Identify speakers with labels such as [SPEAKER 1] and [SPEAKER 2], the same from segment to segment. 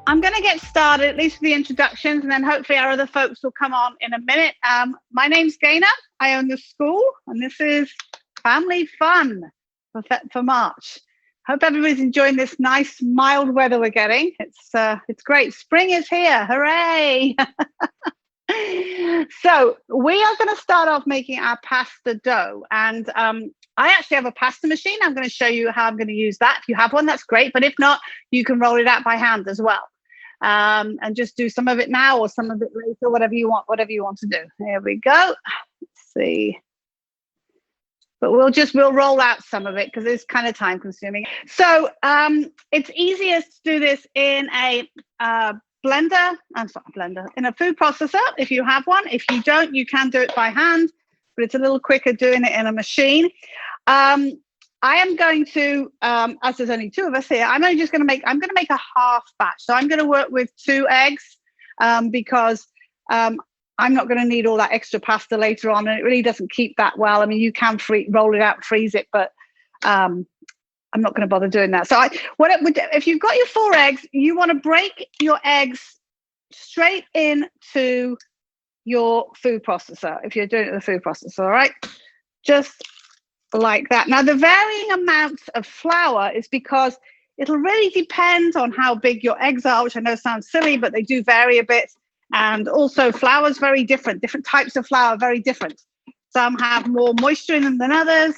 [SPEAKER 1] I'm going to get started, at least with the introductions, and then hopefully our other folks will come on in a minute. My name's Gaynor. I own the school, and this is Family Fun for March. Hope everybody's enjoying this nice, mild weather we're getting. It's great. Spring is here. Hooray! So we are going to start off making our pasta dough, and I actually have a pasta machine. I'm going to show you how I'm going to use that. If you have one, that's great. But if not, you can roll it out by hand as well, and just do some of it now or some of it later, whatever you want to do. Here we go. Let's see. But we'll roll out some of it because it's kind of time consuming. So it's easiest to do this in a blender. In a food processor if you have one. If you don't, you can do it by hand, but it's a little quicker doing it in a machine. I am going to, as there's only two of us here, I'm going to make a half batch. So I'm going to work with 2 eggs because I'm not going to need all that extra pasta later on, and it really doesn't keep that well. I mean, you can roll it out, freeze it, but I'm not going to bother doing that. So if you've got your 4 eggs, you want to break your eggs straight into your food processor. If you're doing it in the food processor, all right, just like that. Now, the varying amounts of flour is because it'll really depend on how big your eggs are, which I know sounds silly, but they do vary a bit. And also flour is very different. Different types of flour are very different. Some have more moisture in them than others.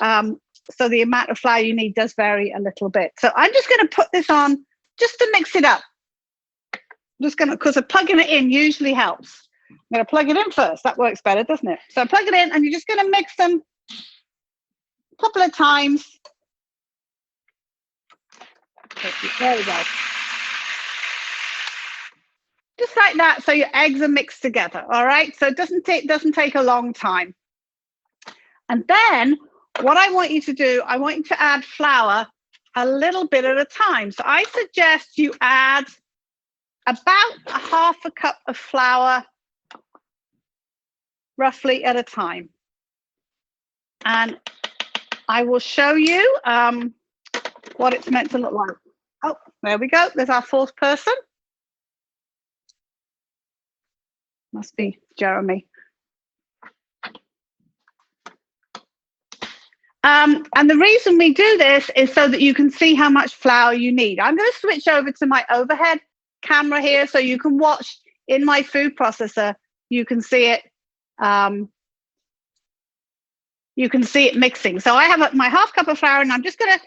[SPEAKER 1] So the amount of flour you need does vary a little bit. So I'm just going to put this on just to mix it up. Because plugging it in usually helps. I'm going to plug it in first. That works better, doesn't it? So plug it in and you're just going to mix them a couple of times. There we go. Just like that, so your eggs are mixed together, all right? So it doesn't take a long time. And then what I want you to do, I want you to add flour a little bit at a time. So I suggest you add about a half a cup of flour roughly at a time. And I will show you what it's meant to look like. Oh, there we go. There's our 4th person. Must be Jeremy. And the reason we do this is so that you can see how much flour you need. I'm going to switch over to my overhead camera here so you can watch in my food processor. You can see it. You can see it mixing. So I have my half cup of flour, and I'm just going to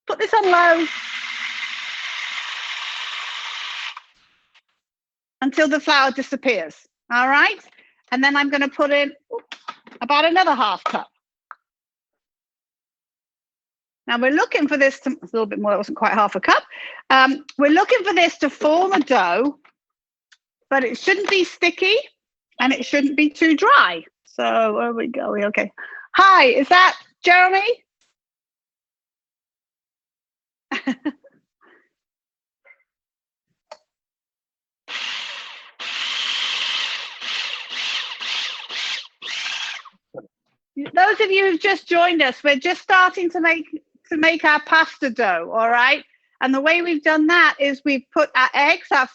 [SPEAKER 1] put this on low until the flour disappears. All right. And then I'm going to put in about another half cup. Now we're looking for this to, a little bit more, that wasn't quite half a cup. We're looking for this to form a dough, but it shouldn't be sticky and it shouldn't be too dry. So where are we going? Okay. Hi, is that Jeremy? Those of you who've just joined us, we're just starting to make our pasta dough, all right? And the way we've done that is we've put our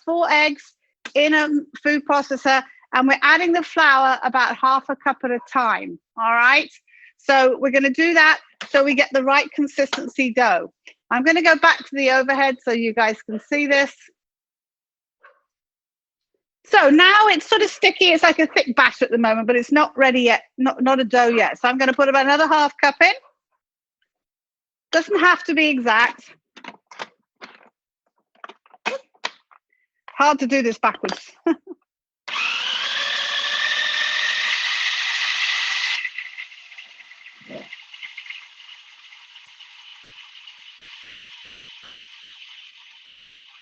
[SPEAKER 1] 4 eggs in a food processor, and we're adding the flour about half a cup at a time, all right? So we're going to do that so we get the right consistency dough. I'm going to go back to the overhead so you guys can see this. So now it's sort of sticky. It's like a thick batter at the moment, but it's not ready yet, not a dough yet. So I'm going to put about another half cup in. Doesn't have to be exact. Hard to do this backwards.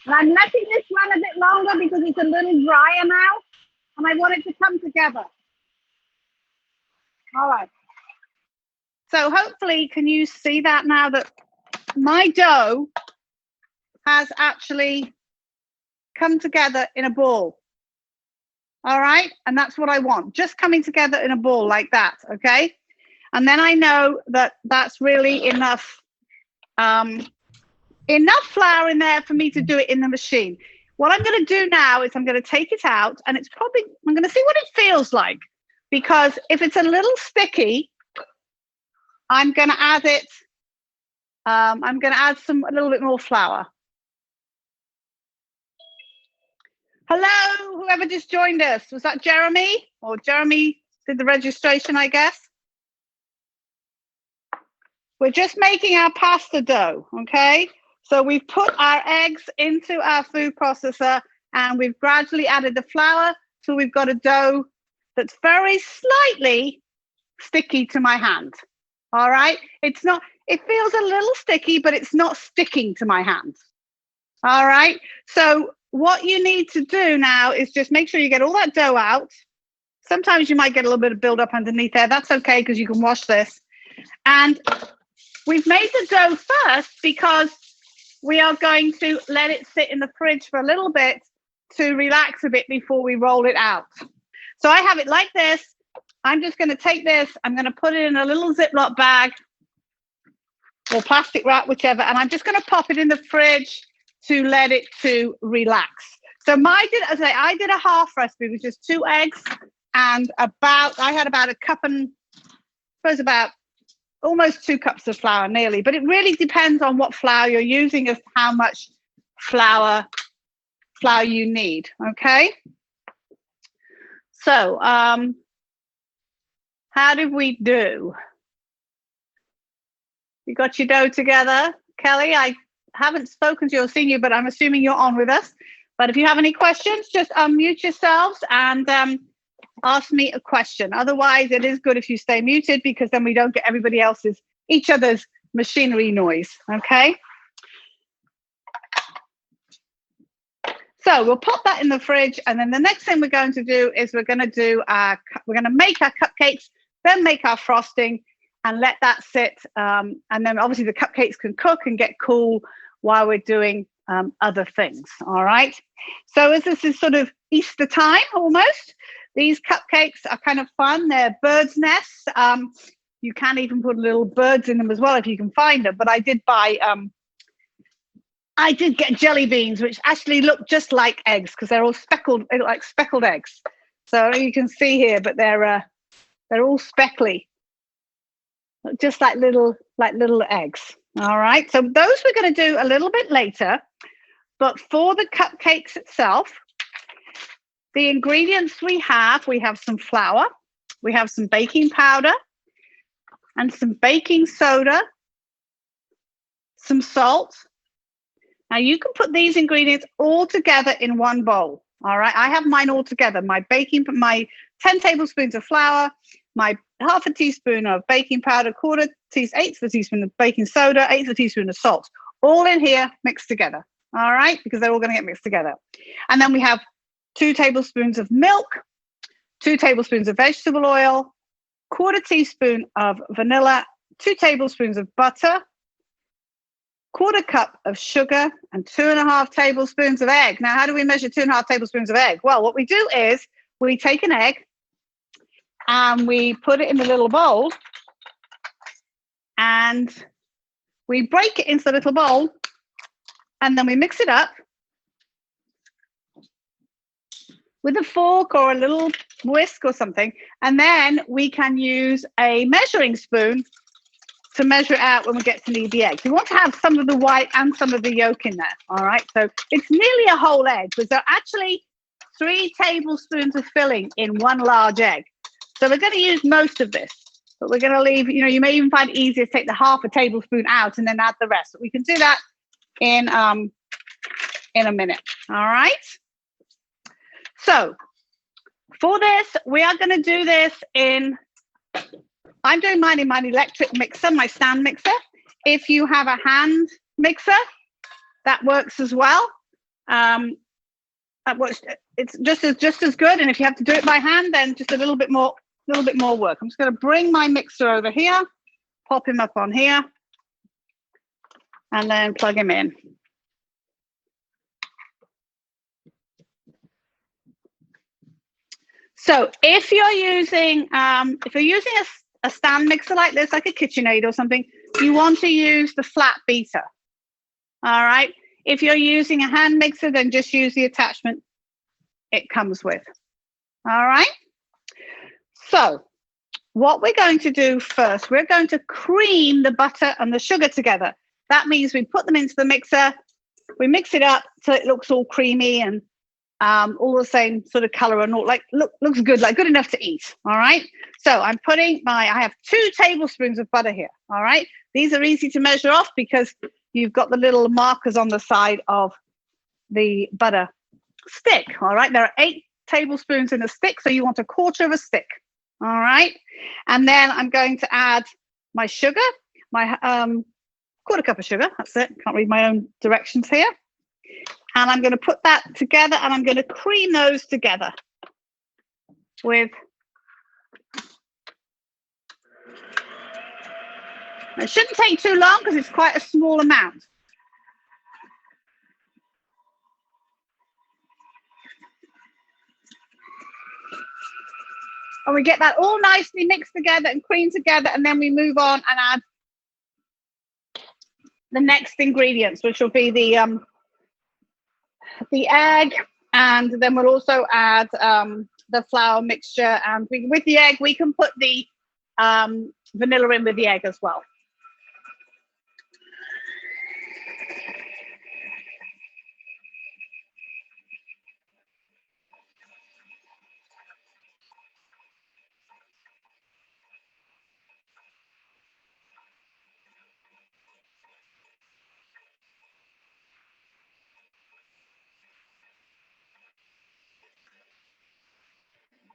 [SPEAKER 1] And I'm letting this run a bit longer because it's a little drier now, and I want it to come together. All right. So hopefully, can you see that now that my dough has actually come together in a ball? All right. And that's what I want. Just coming together in a ball like that. Okay. And then I know that that's really enough enough flour in there for me to do it in the machine. What I'm going to do now is I'm going to take it out, and I'm going to see what it feels like, because if it's a little sticky, I'm going to add it. I'm going to add a little bit more flour. Hello, whoever just joined us. Was that Jeremy? Or Jeremy did the registration, I guess. We're just making our pasta dough, okay? So we've put our eggs into our food processor, and we've gradually added the flour, so we've got a dough that's very slightly sticky to my hand. All right? It feels a little sticky, but it's not sticking to my hand. All right? So what you need to do now is just make sure you get all that dough out. Sometimes you might get a little bit of buildup underneath there. That's okay, because you can wash this. And we've made the dough first because we are going to let it sit in the fridge for a little bit to relax a bit before we roll it out. So I have it like this. I'm just going to take this. I'm going to put it in a little Ziploc bag or plastic wrap, whichever, and I'm just going to pop it in the fridge to let it to relax. So I did a half recipe, which is 2 eggs and I had about a cup and about almost 2 cups of flour, nearly. But it really depends on what flour you're using as to how much flour you need, okay? So how did we do? You got your dough together? Kelly, I haven't spoken to you or seen you, but I'm assuming you're on with us. But if you have any questions, just unmute yourselves and ask me a question. Otherwise, it is good if you stay muted, because then we don't get each other's machinery noise, okay? So we'll pop that in the fridge, and then the next thing we're going to do is we're going to make our cupcakes, then make our frosting, and let that sit. And then obviously the cupcakes can cook and get cool while we're doing other things. All right. So as this is sort of Easter time almost, these cupcakes are kind of fun. They're birds' nests. You can even put little birds in them as well if you can find them. But I did get jelly beans, which actually look just like eggs because they're all speckled. They look like speckled eggs. So you can see here, but they're all speckly, just like little eggs. All right. So those we're going to do a little bit later. But for the cupcakes itself, the ingredients we have some flour, we have some baking powder, and some baking soda, some salt. Now you can put these ingredients all together in one bowl. All right, I have mine all together. My 10 tablespoons of flour, my half a teaspoon of baking powder, eighth of a teaspoon of baking soda, eighth of a teaspoon of salt, all in here mixed together. All right, because they're all going to get mixed together. And then we have 2 tablespoons of milk, 2 tablespoons of vegetable oil, quarter teaspoon of vanilla, 2 tablespoons of butter, quarter cup of sugar, and 2.5 tablespoons of egg. Now, how do we measure 2.5 tablespoons of egg? Well, what we do is we take an egg and we put it in a little bowl and we break it into the little bowl, and then we mix it up with a fork or a little whisk or something, and then we can use a measuring spoon to measure it out when we get to need the eggs. We want to have some of the white and some of the yolk in there, all right? So it's nearly a whole egg, because there are actually 3 tablespoons of filling in 1 large egg. So we're going to use most of this, but we're going to leave, you may even find it easier to take the half a tablespoon out and then add the rest. But we can do that in a minute, all right? So for this, we are going to do this I'm doing mine in my electric mixer, my stand mixer. If you have a hand mixer, that works as well. It's just as good. And if you have to do it by hand, then just a little bit more work. I'm just going to bring my mixer over here, pop him up on here, and then plug him in. So if you're using a stand mixer like this, like a KitchenAid or something, you want to use the flat beater. All right. If you're using a hand mixer, then just use the attachment it comes with. All right. So what we're going to do first, we're going to cream the butter and the sugar together. That means we put them into the mixer, we mix it up so it looks all creamy and all the same sort of color and all, like looks good, like good enough to eat. All right. So I'm putting I have 2 tablespoons of butter here. All right. These are easy to measure off because you've got the little markers on the side of the butter stick. All right. There are 8 tablespoons in a stick, so you want a quarter of a stick. All right. And then I'm going to add my sugar, my quarter cup of sugar. That's it. Can't read my own directions here. And I'm going to put that together and I'm going to cream those together with, it shouldn't take too long because it's quite a small amount. And we get that all nicely mixed together and creamed together, and then we move on and add the next ingredients, which will be the egg, and then we'll also add the flour mixture. And with the egg, we can put the vanilla in with the egg as well.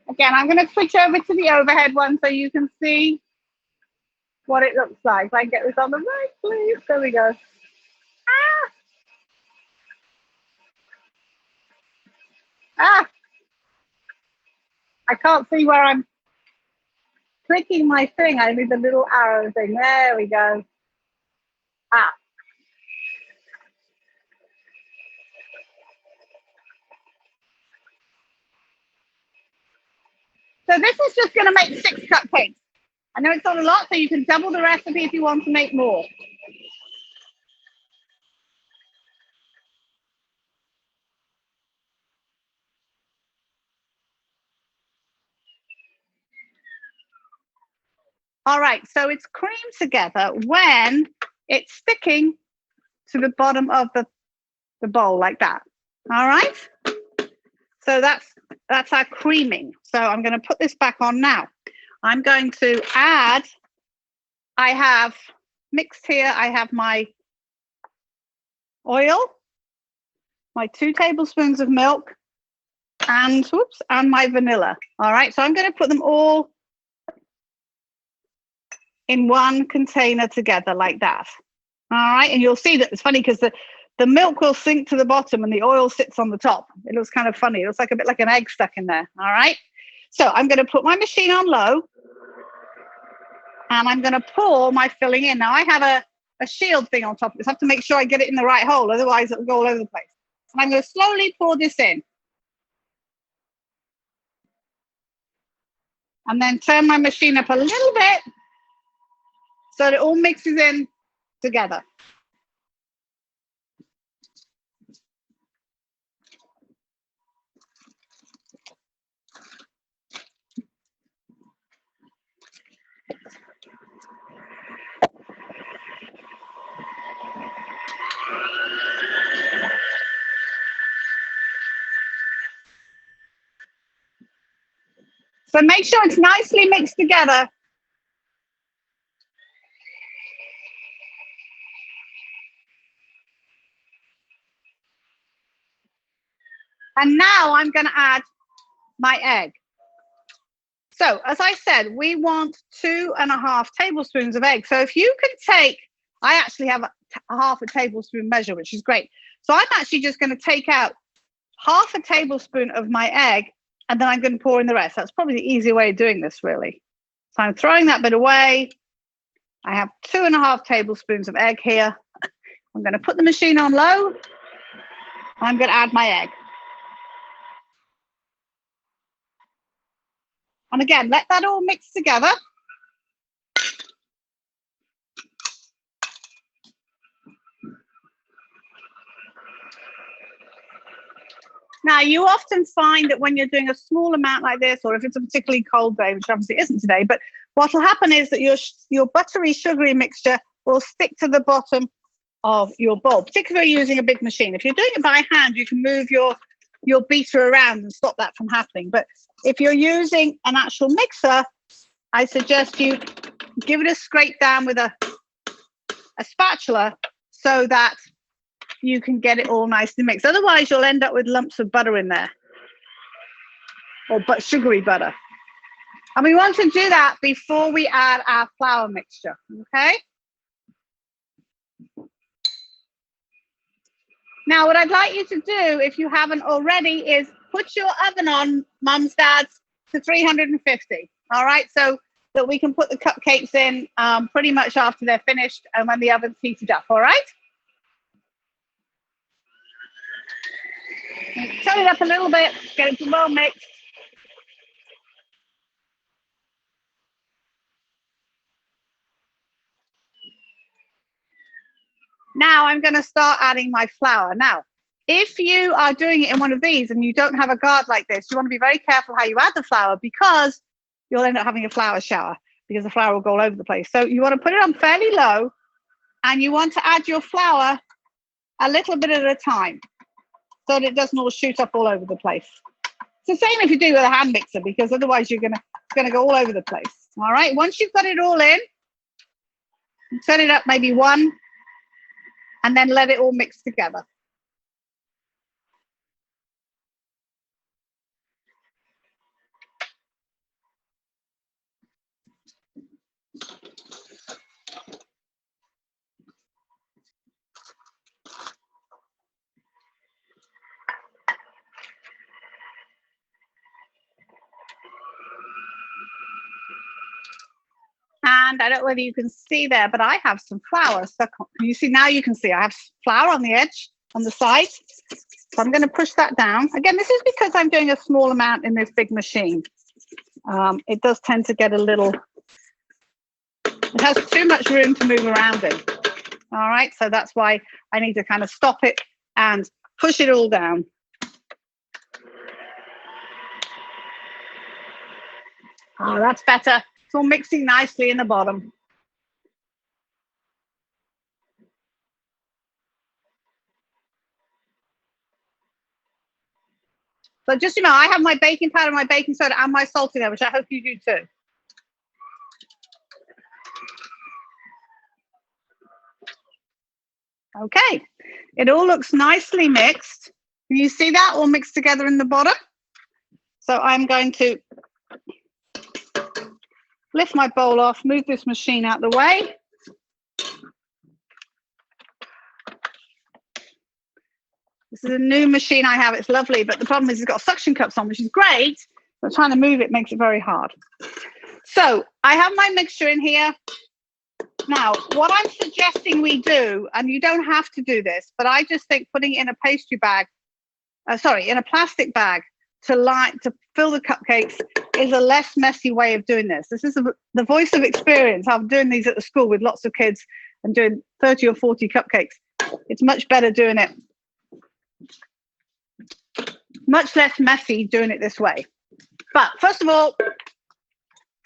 [SPEAKER 1] Again, I'm going to switch over to the overhead one so you can see what it looks like. If I can get this on the right, please. There we go. Ah! I can't see where I'm clicking my thing. I need the little arrow thing. There we go. Ah. So this is just going to make 6 cupcakes. I know it's not a lot, so you can double the recipe if you want to make more. All right, so it's creamed together when it's sticking to the bottom of the bowl like that. All right, so that's our creaming. So I'm going to put this back on now. I'm going to add, I have mixed here, I have my oil, my 2 tablespoons of milk, and my vanilla. All right, so I'm going to put them all in one container together like that. All right, and you'll see that it's funny because the milk will sink to the bottom and the oil sits on the top. It looks kind of funny. It looks like a bit like an egg stuck in there. All right, so I'm going to put my machine on low and I'm going to pour my filling in. Now I have a shield thing on top of this. I have to make sure I get it in the right hole, otherwise it'll go all over the place. And I'm going to slowly pour this in. And then turn my machine up a little bit so that it all mixes in together. So make sure it's nicely mixed together. And now I'm going to add my egg. So as I said, we want 2.5 tablespoons of egg. So if you can take, I actually have a half a tablespoon measure, which is great. So I'm actually just going to take out half a tablespoon of my egg, and then I'm going to pour in the rest. That's probably the easier way of doing this, really. So I'm throwing that bit away. I have 2.5 tablespoons of egg here. I'm going to put the machine on low. I'm going to add my egg. And again, let that all mix together. Now, you often find that when you're doing a small amount like this, or if it's a particularly cold day, which obviously isn't today, but what will happen is that your buttery, sugary mixture will stick to the bottom of your bowl, particularly using a big machine. If you're doing it by hand, you can move your beater around and stop that from happening. But if you're using an actual mixer, I suggest you give it a scrape down with a spatula so that you can get it all nicely mixed. Otherwise, you'll end up with lumps of butter in there, or sugary butter. And we want to do that before we add our flour mixture, okay? Now, what I'd like you to do, if you haven't already, is put your oven on, mums, dads, to 350, all right? So that we can put the cupcakes in pretty much after they're finished and when the oven's heated up, all right? Turn it up a little bit, get it well mixed. Now I'm going to start adding my flour. Now, if you are doing it in one of these and you don't have a guard like this, you want to be very careful how you add the flour, because you'll end up having a flour shower because the flour will go all over the place. So you want to put it on fairly low, and you want to add your flour a little bit at a time so that it doesn't all shoot up all over the place. It's the same if you do with a hand mixer, because otherwise it's going to go all over the place. All right, once you've got it all in, turn it up maybe one, and then let it all mix together. And I don't know whether you can see there, but I have some flour stuck on. You see, now you can see I have flour on the edge, on the side. So I'm going to push that down. Again, this is because I'm doing a small amount in this big machine. It does tend to get a little, it has too much room to move around in. All right, so that's why I need to kind of stop it and push it all down. Oh, that's better. It's all mixing nicely in the bottom. So just, I have my baking powder, my baking soda, and my salt in there, which I hope you do too. Okay, it all looks nicely mixed. Can you see that all mixed together in the bottom? So I'm going to lift my bowl off, move this machine out of the way. This is a new machine I have. It's lovely, but the problem is it's got suction cups on, which is great, but trying to move it makes it very hard. So I have my mixture in here. Now, what I'm suggesting we do, and you don't have to do this, but I just think putting it in a pastry bag, in a plastic bag to fill the cupcakes is a less messy way of doing this. This is the voice of experience. I'm doing these at the school with lots of kids and doing 30 or 40 cupcakes. It's much better doing it, much less messy doing it this way. But first of all,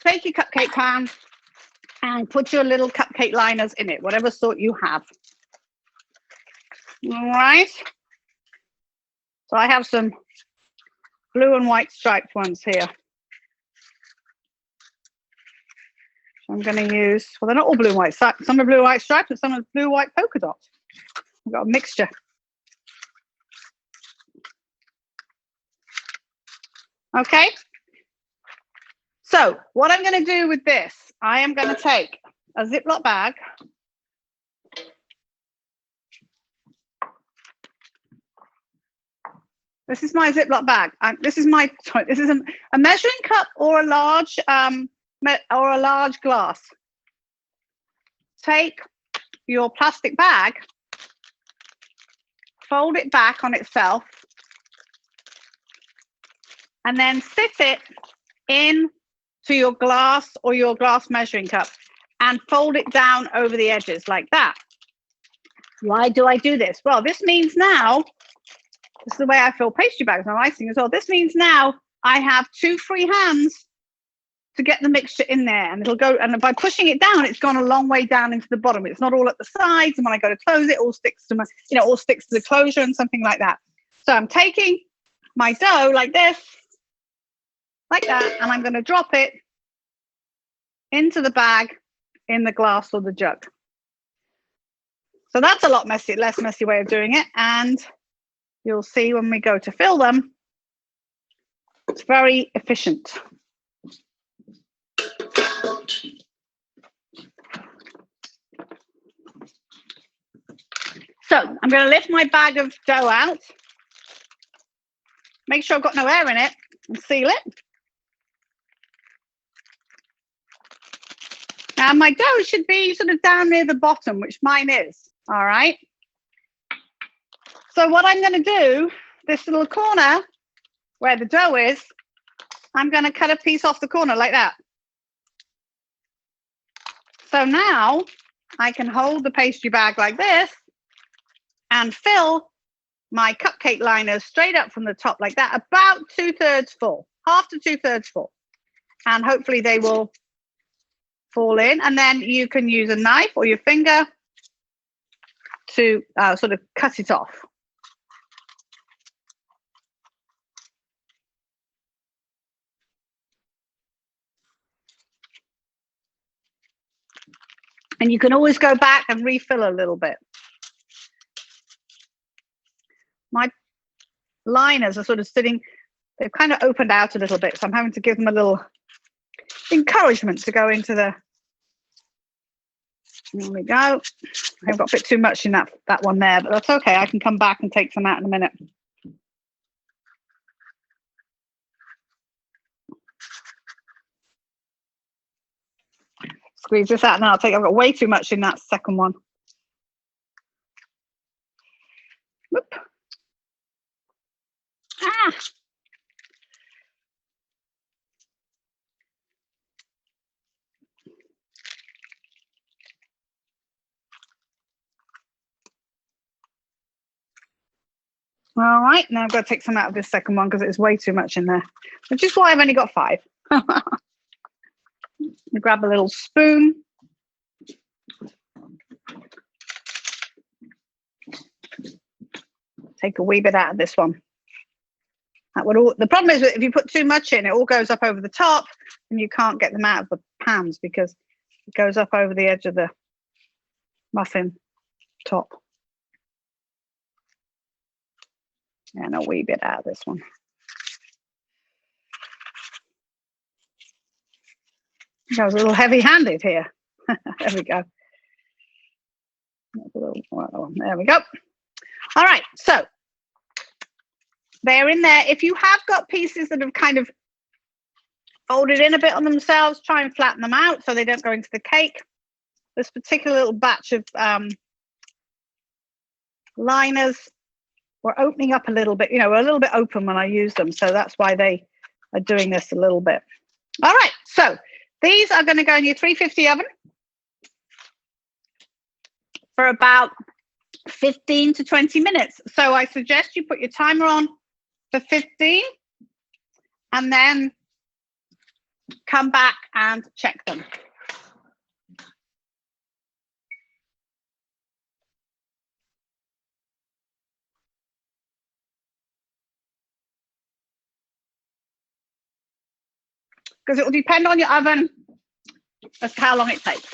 [SPEAKER 1] take your cupcake pan and put your little cupcake liners in it, whatever sort you have. All right. So I have some blue and white striped ones here. So I'm going to use, well, they're not all blue and white. Some are blue and white striped and some are blue and white polka dots. I've got a mixture. Okay. So what I'm going to do with this, I am going to take a Ziploc bag. This is my Ziploc bag. This is a measuring cup or a large glass. Take your plastic bag, fold it back on itself, and then sit it in to your glass or your glass measuring cup and fold it down over the edges like that. Why do I do this? Well, this means now This is the way I fill pastry bags on icing as well. This means now I have 2 free hands to get the mixture in there, and it'll go, and by pushing it down, it's gone a long way down into the bottom. It's not all at the sides, and when I go to close it, all sticks to my, all sticks to the closure and something like that. So I'm taking my dough like this, like that, and I'm going to drop it into the bag in the glass or the jug. So that's a lot less messy way of doing it, and you'll see when we go to fill them, it's very efficient. So I'm going to lift my bag of dough out, make sure I've got no air in it, and seal it. Now my dough should be sort of down near the bottom, which mine is, all right? So what I'm going to do, this little corner where the dough is, I'm going to cut a piece off the corner like that. So now I can hold the pastry bag like this and fill my cupcake liners straight up from the top like that, about 2/3 full, half to 2/3 full. And hopefully they will fall in. And then you can use a knife or your finger to sort of cut it off. And you can always go back and refill a little bit. My liners are sort of sitting, they've kind of opened out a little bit, so I'm having to give them a little encouragement to go into the, there we go. I've got a bit too much in that one there, but that's okay. I can come back and take some out in a minute. Squeeze this out now. I've got way too much in that second one. Whoop. Ah. All right, now I've got to take some out of this second one because it's way too much in there, which is why I've only got 5. Grab a little spoon. Take a wee bit out of this one. That would all, the problem is that if you put too much in, it all goes up over the top and you can't get them out of the pans because it goes up over the edge of the muffin top. And a wee bit out of this one. I was a little heavy-handed here. There we go. There we go. All right, so they're in there. If you have got pieces that have kind of folded in a bit on themselves, try and flatten them out so they don't go into the cake. This particular little batch of liners were opening up a little bit, we're a little bit open when I use them, so that's why they are doing this a little bit. All right, so these are going to go in your 350 oven for about 15 to 20 minutes. So I suggest you put your timer on for 15 and then come back and check them. Because it will depend on your oven as to how long it takes.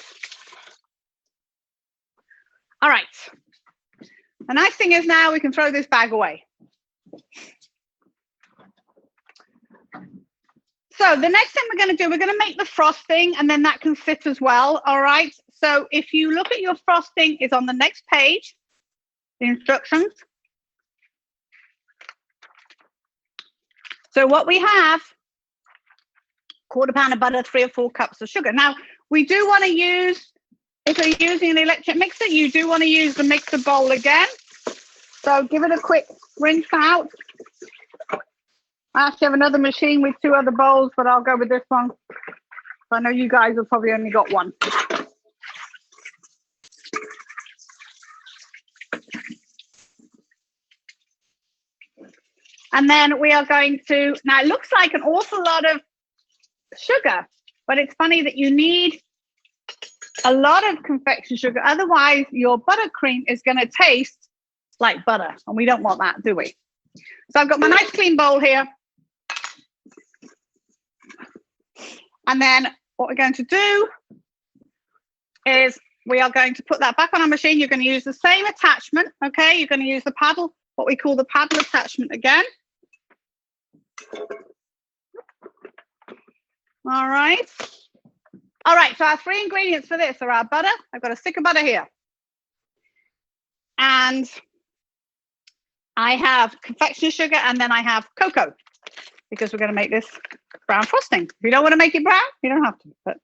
[SPEAKER 1] All right. The nice thing is now we can throw this bag away. So the next thing we're going to do, we're going to make the frosting, and then that can sit as well. All right. So if you look at your frosting, it's on the next page, the instructions. So what we have, 1/4 pound of butter, 3 or 4 cups of sugar. Now, we do want to use, if you're using an electric mixer, you do want to use the mixer bowl again. So give it a quick rinse out. I actually have another machine with 2 other bowls, but I'll go with this one. I know you guys have probably only got one. And then we are going to, now it looks like an awful lot of sugar, but it's funny that you need a lot of confection sugar. Otherwise, your buttercream is going to taste like butter, and we don't want that, do we? So I've got my nice clean bowl here. And then what we're going to do is we are going to put that back on our machine. You're going to use the same attachment, okay? You're going to use the paddle, what we call the paddle attachment again. All right. All right, so our three ingredients for this are our butter. I've got a stick of butter here. And I have confectioner's sugar, and then I have cocoa, because we're going to make this brown frosting. If you don't want to make it brown, you don't have to. But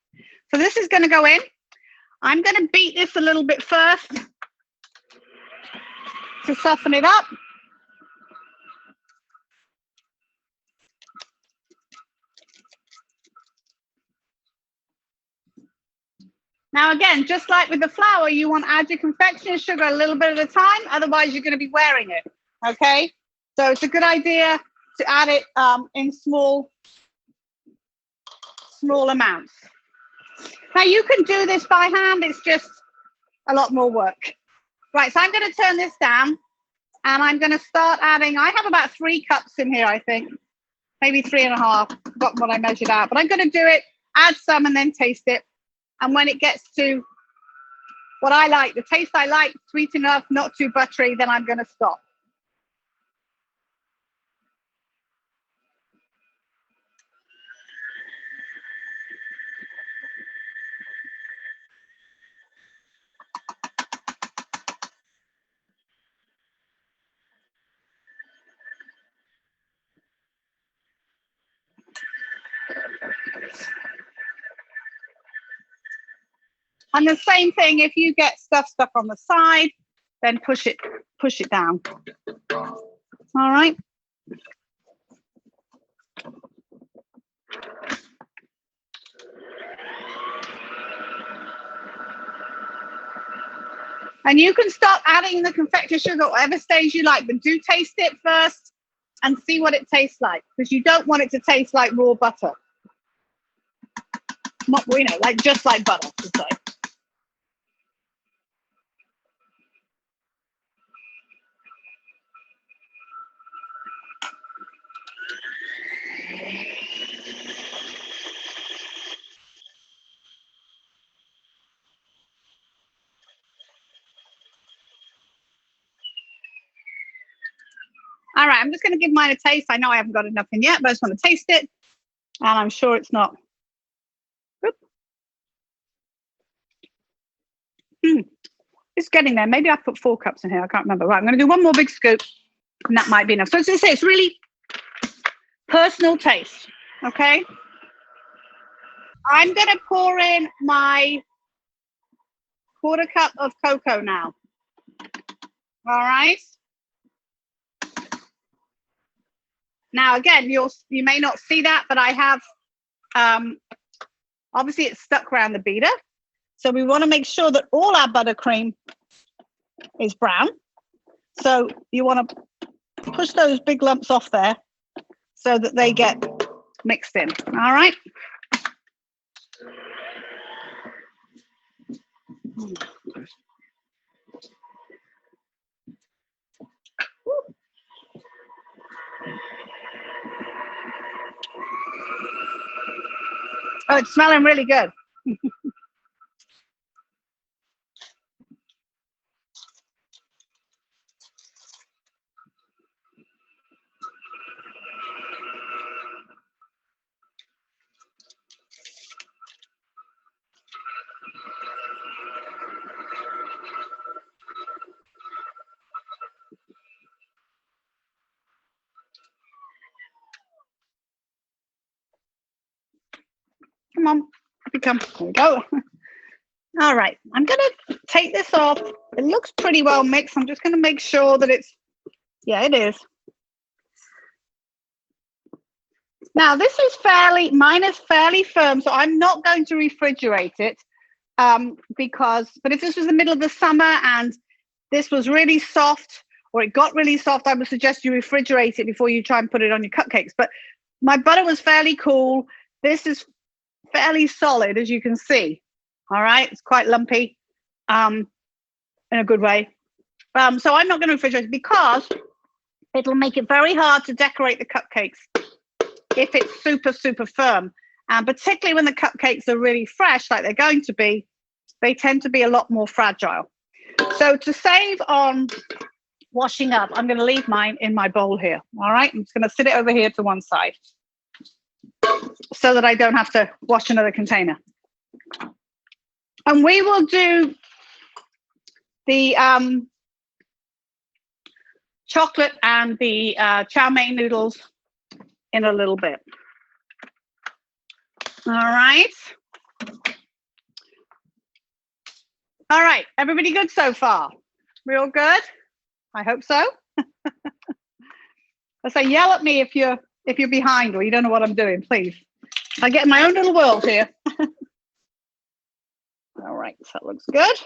[SPEAKER 1] so this is going to go in. I'm going to beat this a little bit first to soften it up. Now, again, just like with the flour, you want to add your confectioner's sugar a little bit at a time. Otherwise, you're going to be wearing it, okay? So it's a good idea to add it in small amounts. Now, you can do this by hand. It's just a lot more work. Right, so I'm going to turn this down, and I'm going to start adding. I have about 3 cups in here, I think. Maybe 3.5. Got what I measured out. But I'm going to do it, add some, and then taste it. And when it gets to what I like, the taste I like, sweet enough, not too buttery, then I'm going to stop. And the same thing, if you get stuff stuck on the side, then push it down. All right. And you can start adding the confectioner's sugar at whatever stage you like, but do taste it first and see what it tastes like, because you don't want it to taste like raw butter. Not, you know, like just like butter, to say. All right, I'm just going to give mine a taste. I know I haven't got enough in yet, but I just want to taste it. And I'm sure it's not. It's getting there. Maybe I put 4 cups in here. I can't remember. Right, I'm going to do 1 more big scoop, and that might be enough. So as I say, it's really personal taste, okay? I'm going to pour in my 1/4 cup of cocoa now. All right. Now, again, you may not see that, but I have, obviously it's stuck around the beater. So we want to make sure that all our buttercream is brown. So you want to push those big lumps off there so that they get mixed in. All right. Oh, it's smelling really good. Come on, come. There we go. All right, I'm going to take this off. It looks pretty well mixed. I'm just going to make sure that it's, yeah, it is. Now, this is mine is fairly firm, so I'm not going to refrigerate it but if this was the middle of the summer and this was really soft, or it got really soft, I would suggest you refrigerate it before you try and put it on your cupcakes. But my butter was fairly cool. This is fairly solid, as you can see. All right, it's quite lumpy, in a good way. So I'm not going to refrigerate it because it'll make it very hard to decorate the cupcakes if it's super, super firm. And particularly when the cupcakes are really fresh, like they're going to be, they tend to be a lot more fragile. So to save on washing up, I'm going to leave mine in my bowl here. All right, I'm just going to sit it over here to one side so that I don't have to wash another container. And we will do the chocolate and the chow mein noodles in a little bit. All right. All right, everybody good so far? We all good? I hope so. I say yell at me if you're behind or you don't know what I'm doing, please. I get in my own little world here. All right, so that looks good.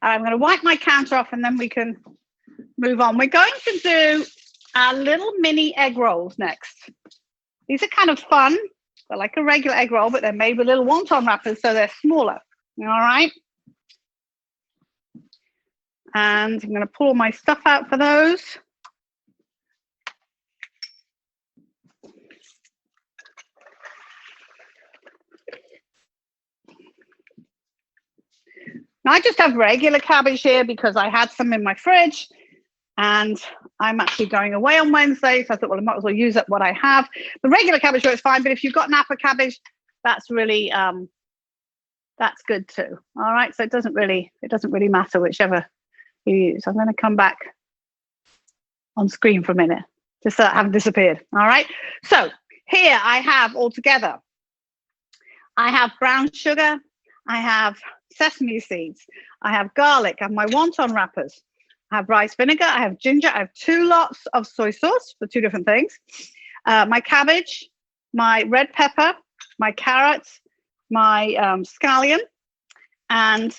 [SPEAKER 1] I'm going to wipe my counter off and then we can move on. We're going to do our little mini egg rolls next. These are kind of fun. They're like a regular egg roll, but they're made with little wonton wrappers, so they're smaller. All right. And I'm going to pull my stuff out for those. Now, I just have regular cabbage here because I had some in my fridge and I'm actually going away on Wednesday. So I thought, well, I might as well use up what I have. The regular cabbage works fine, but if you've got Napa cabbage, that's really, that's good too. All right, so it doesn't really matter whichever you use. I'm going to come back on screen for a minute, just so I haven't disappeared. All right, so here I have all together. I have brown sugar, I have sesame seeds, I have garlic, I have my wonton wrappers, I have rice vinegar, I have ginger, I have 2 lots of soy sauce for 2 different things, my cabbage, my red pepper, my carrots, my scallion, and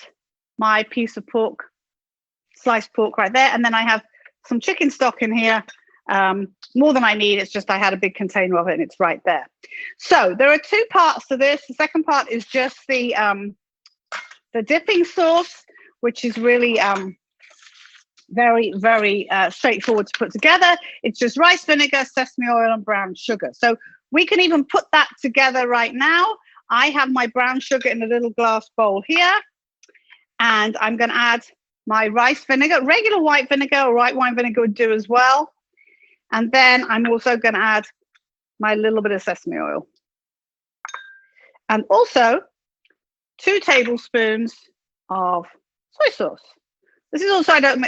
[SPEAKER 1] my piece of pork, sliced pork right there. And then I have some chicken stock in here, more than I need. It's just I had a big container of it and it's right there. So there are 2 parts to this. The second part is just the dipping sauce, which is really very, very straightforward to put together. It's just rice vinegar, sesame oil, and brown sugar. So we can even put that together right now. I have my brown sugar in a little glass bowl here, and I'm going to add my rice vinegar. Regular white vinegar or white wine vinegar would do as well. And then I'm also going to add my little bit of sesame oil. And also 2 tablespoons of soy sauce. This is also, I don't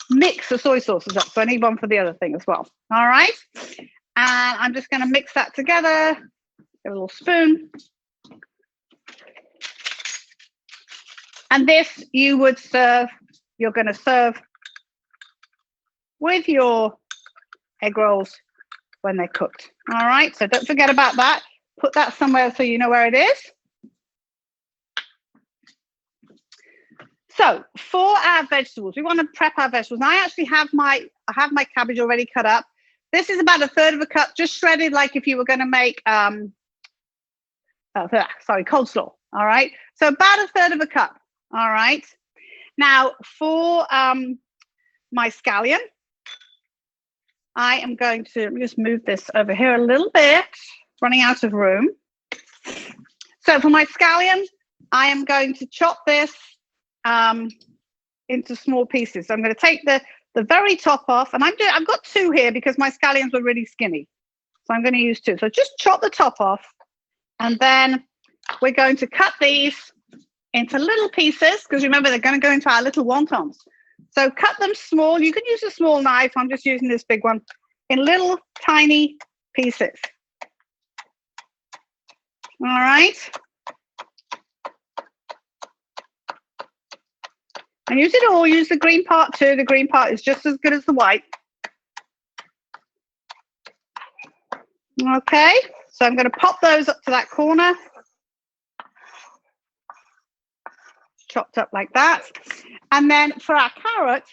[SPEAKER 1] mix the soy sauces up, so I need one for the other thing as well. All right. And I'm just going to mix that together. Get a little spoon. And this you would serve, you're going to serve with your egg rolls when they're cooked. All right, so don't forget about that. Put that somewhere so you know where it is. So for our vegetables, we want to prep our vegetables. And I actually have my cabbage already cut up. This is about 1/3 of a cup, just shredded, like if you were going to make coleslaw. All right, so about 1/3 of a cup. All right. Now for my scallion, I am going to, let me just move this over here a little bit, running out of room. So for my scallion, I am going to chop this into small pieces. So I'm going to take the very top off, and I've got 2 here because my scallions were really skinny. So I'm going to use 2. So just chop the top off, and then we're going to cut these into little pieces, because remember, they're going to go into our little wontons. So cut them small. You can use a small knife. I'm just using this big one, in little tiny pieces. All right. And use it all. Use the green part too. The green part is just as good as the white. Okay. So I'm going to pop those up to that corner. chopped up like that. And then for our carrot,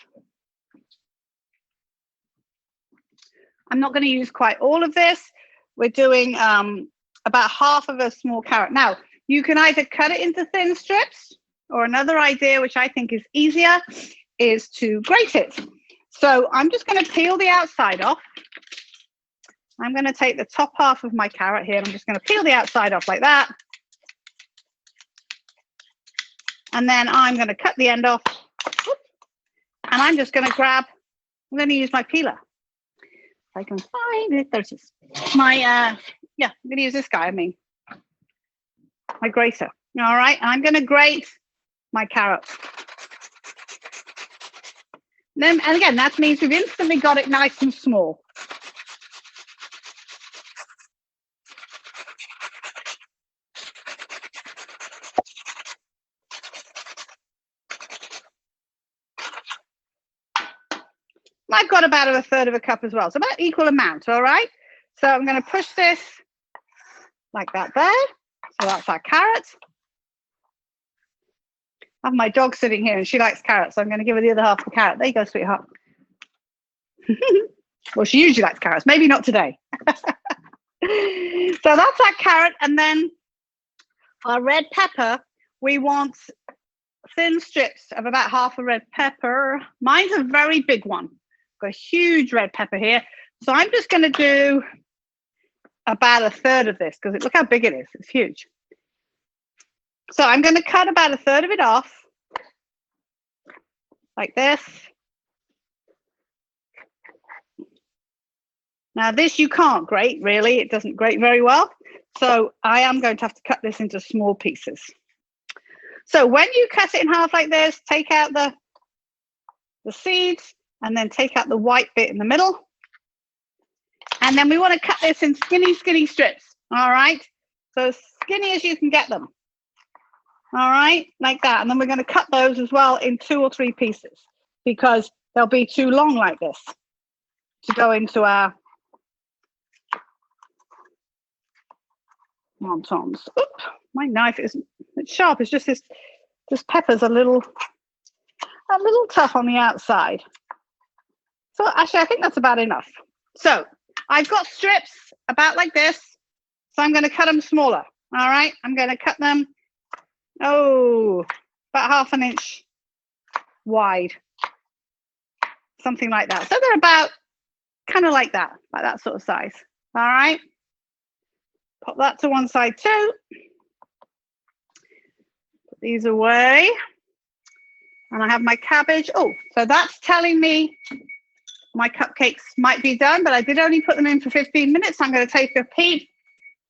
[SPEAKER 1] I'm not going to use quite all of this. We're doing about half of a small carrot. Now, you can either cut it into thin strips, or another idea, which I think is easier, is to grate it. So I'm just going to peel the outside off. I'm going to take the top half of my carrot here, and I'm just going to peel the outside off like that. And then I'm going to cut the end off. And I'm just going to I'm going to use my peeler. If I can find it. There's this. I'm going to use this guy, my grater. All right, I'm going to grate my carrots. And again, that means we've instantly got it nice and small. I've got about 1/3 of a cup as well, so about equal amount, all right? So I'm going to push this like that there. So that's our carrot. I have my dog sitting here and she likes carrots, so I'm going to give her the other half of the carrot. There you go, sweetheart. Well, she usually likes carrots, maybe not today. So that's our carrot, and then our red pepper, we want thin strips of about half a red pepper. Mine's a very big one. Got a huge red pepper here. So I'm just going to do about 1/3 of this, because look how big it is. It's huge. So I'm going to cut about 1/3 of it off like this. Now this you can't grate, really. It doesn't grate very well. So I am going to have to cut this into small pieces. So when you cut it in half like this, take out the seeds, and then take out the white bit in the middle. And then we want to cut this in skinny, skinny strips. All right. So as skinny as you can get them. All right, like that. And then we're going to cut those as well in 2 or 3 pieces, because they'll be too long like this to go into our wontons. Oop, my knife isn't sharp. It's just this pepper's a little tough on the outside. So actually, I think that's about enough. So I've got strips about like this. So I'm going to cut them smaller. All right, I'm going to cut them, about 1/2 inch wide. Something like that. So they're about kind of like that sort of size. All right. Pop that to one side too. Put these away. And I have my cabbage. Oh, so that's telling me my cupcakes might be done, but I did only put them in for 15 minutes. I'm going to take a peek.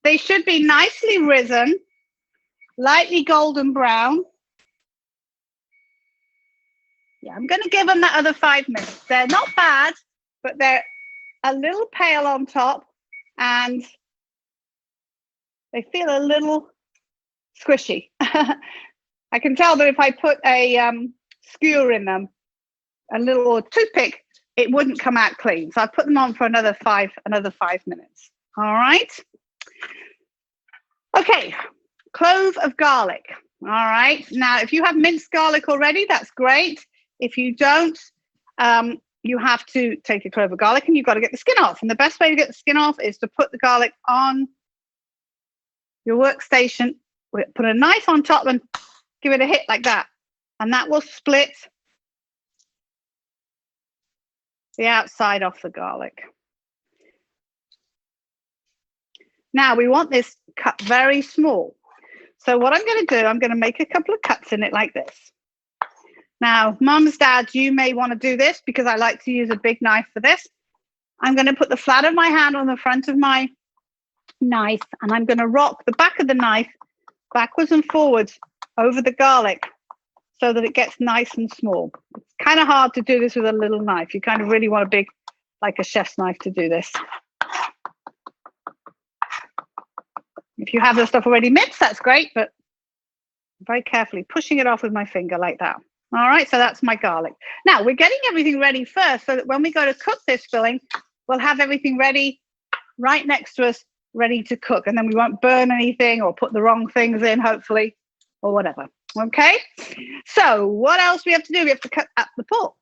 [SPEAKER 1] They should be nicely risen, lightly golden brown. Yeah, I'm going to give them that other 5 minutes. They're not bad, but they're a little pale on top, and they feel a little squishy. I can tell that if I put a skewer in them, a little toothpick, it wouldn't come out clean. So I put them on for another 5 minutes. All right. Okay, clove of garlic. All right. Now, if you have minced garlic already, that's great. If you don't, you have to take a clove of garlic and you've got to get the skin off. And the best way to get the skin off is to put the garlic on your workstation, put a knife on top and give it a hit like that. And that will split the outside off the garlic. Now we want this cut very small. So what I'm going to do, I'm going to make a couple of cuts in it like this. Now, mums, dads, you may want to do this because I like to use a big knife for this. I'm going to put the flat of my hand on the front of my knife, and I'm going to rock the back of the knife backwards and forwards over the garlic so that it gets nice and small. It's kind of hard to do this with a little knife. You kind of really want a big, like a chef's knife to do this. If you have the stuff already minced, that's great, but very carefully pushing it off with my finger like that. All right, so that's my garlic. Now, we're getting everything ready first so that when we go to cook this filling, we'll have everything ready right next to us, ready to cook. And then we won't burn anything or put the wrong things in, hopefully, or whatever. Okay, So what else we have to do? We have to cut up the pork.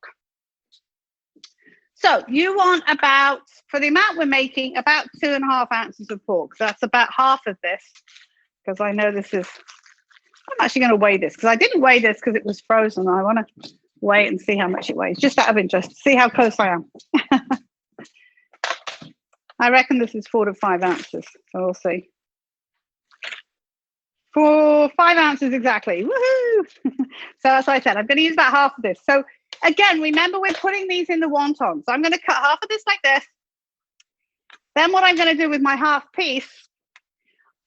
[SPEAKER 1] So you want about, for the amount we're making, about 2.5 ounces of pork. So that's about half of this, because I know this is, I'm actually going to weigh this, because I didn't weigh this because it was frozen. I want to weigh it and see how much it weighs, just out of interest, see how close I am. I reckon this is 4 to 5 ounces, so we'll see. 5 ounces exactly. Woohoo! So as I said, I'm going to use about half of this. So again, remember we're putting these in the wonton. So I'm going to cut half of this like this. Then what I'm going to do with my half piece,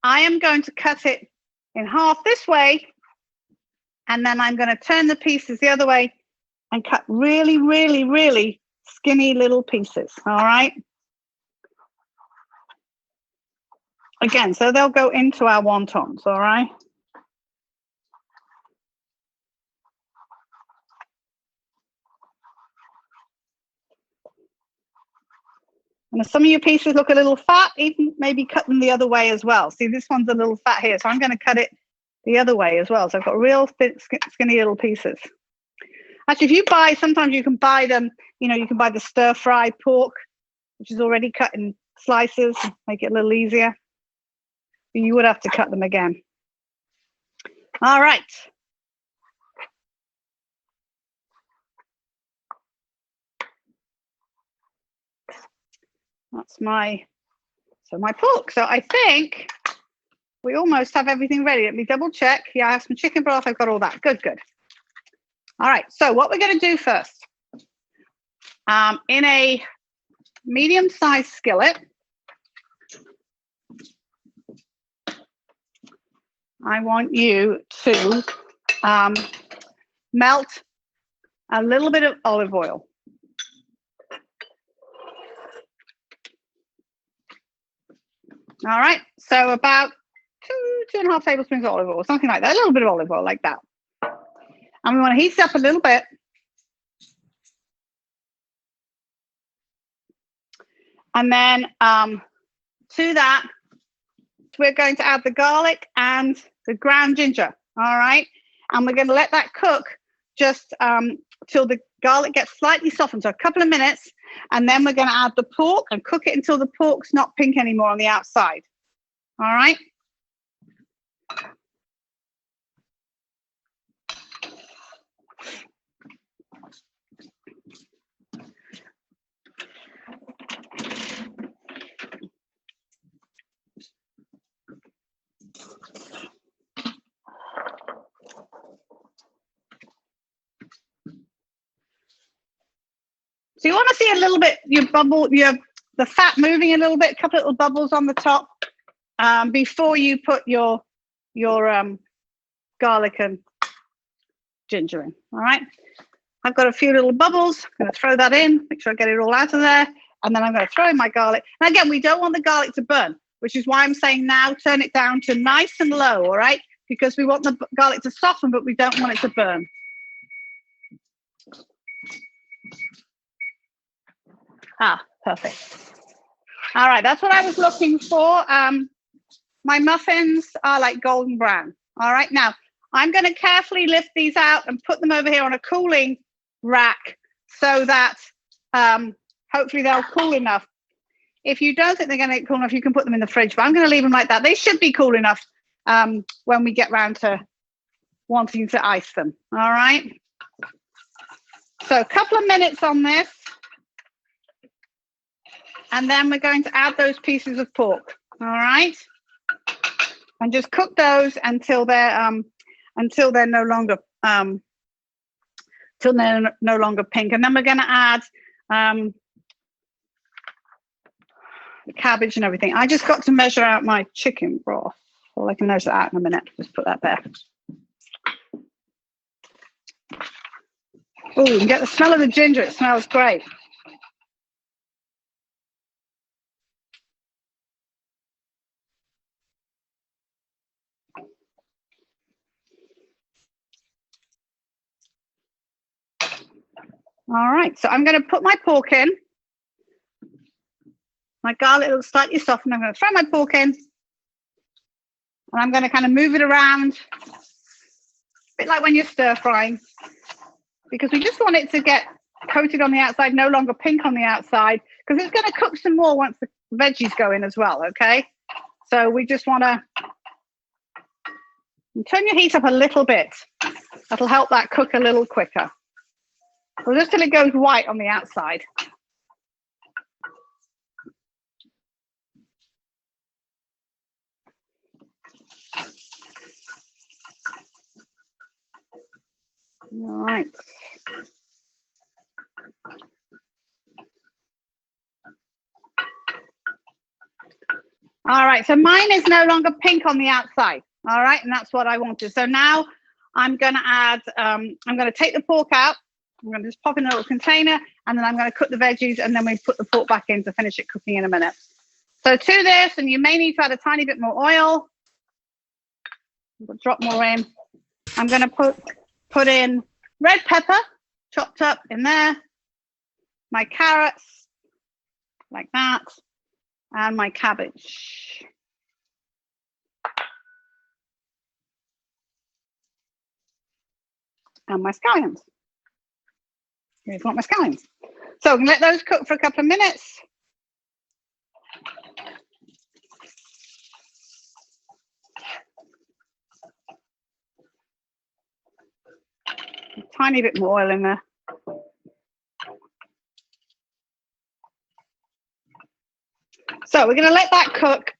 [SPEAKER 1] I am going to cut it in half this way. And then I'm going to turn the pieces the other way and cut really, really, really skinny little pieces. All right. Again, so they'll go into our wontons, all right? And if some of your pieces look a little fat, even maybe cut them the other way as well. See, this one's a little fat here, so I'm going to cut it the other way as well. So I've got real thin, skinny little pieces. Actually, if you buy, sometimes you can buy them, you know, you can buy the stir-fry pork, which is already cut in slices, make it a little easier. You would have to cut them again. All right. That's my pork. So I think we almost have everything ready. Let me double check. Yeah, I have some chicken broth. I've got all that. Good, good. All right. So what we're going to do first, in a medium-sized skillet, I want you to melt a little bit of olive oil. All right, so about 2.5 tablespoons of olive oil, something like that, a little bit of olive oil like that. And we want to heat it up a little bit. And then to that, we're going to add the garlic and the ground ginger, all right? And we're going to let that cook just till the garlic gets slightly softened, so a couple of minutes, and then we're going to add the pork and cook it until the pork's not pink anymore on the outside, all right? So you want to see a little bit, the fat moving a little bit, a couple of little bubbles on the top before you put your garlic and ginger in, all right? I've got a few little bubbles. I'm going to throw that in, make sure I get it all out of there. And then I'm going to throw in my garlic. And again, we don't want the garlic to burn, which is why I'm saying now turn it down to nice and low, all right? Because we want the garlic to soften, but we don't want it to burn. Ah, perfect. All right, that's what I was looking for. My muffins are like golden brown. All right, now I'm going to carefully lift these out and put them over here on a cooling rack so that hopefully they'll cool enough. If you don't think they're going to get cool enough, you can put them in the fridge, but I'm going to leave them like that. They should be cool enough when we get round to wanting to ice them. All right. So a couple of minutes on this. And then we're going to add those pieces of pork, all right? And just cook those until they're no longer pink. And then we're going to add the cabbage and everything. I just got to measure out my chicken broth. Well, I can measure that out in a minute. Just put that there. Oh, you can get the smell of the ginger. It smells great. All right, so I'm going to put my pork in. My garlic looks slightly softened. I'm going to throw my pork in. And I'm going to kind of move it around. bit like when you're stir frying, because we just want it to get coated on the outside, no longer pink on the outside, because it's going to cook some more once the veggies go in as well, okay? So we just want to turn your heat up a little bit. That'll help that cook a little quicker. So just till it goes white on the outside. All right. All right, so mine is no longer pink on the outside. All right, and that's what I wanted. So now I'm going to add, I'm going to take the pork out. I'm going to just pop in a little container, and then I'm going to cook the veggies, and then we put the pork back in to finish it cooking in a minute. So to this, and you may need to add a tiny bit more oil. We'll drop more in. I'm going to put in red pepper, chopped up in there, my carrots, like that, and my cabbage. And my scallions. Here's what my scallions. So I'm going to let those cook for a couple of minutes. A tiny bit more oil in there. So we're going to let that cook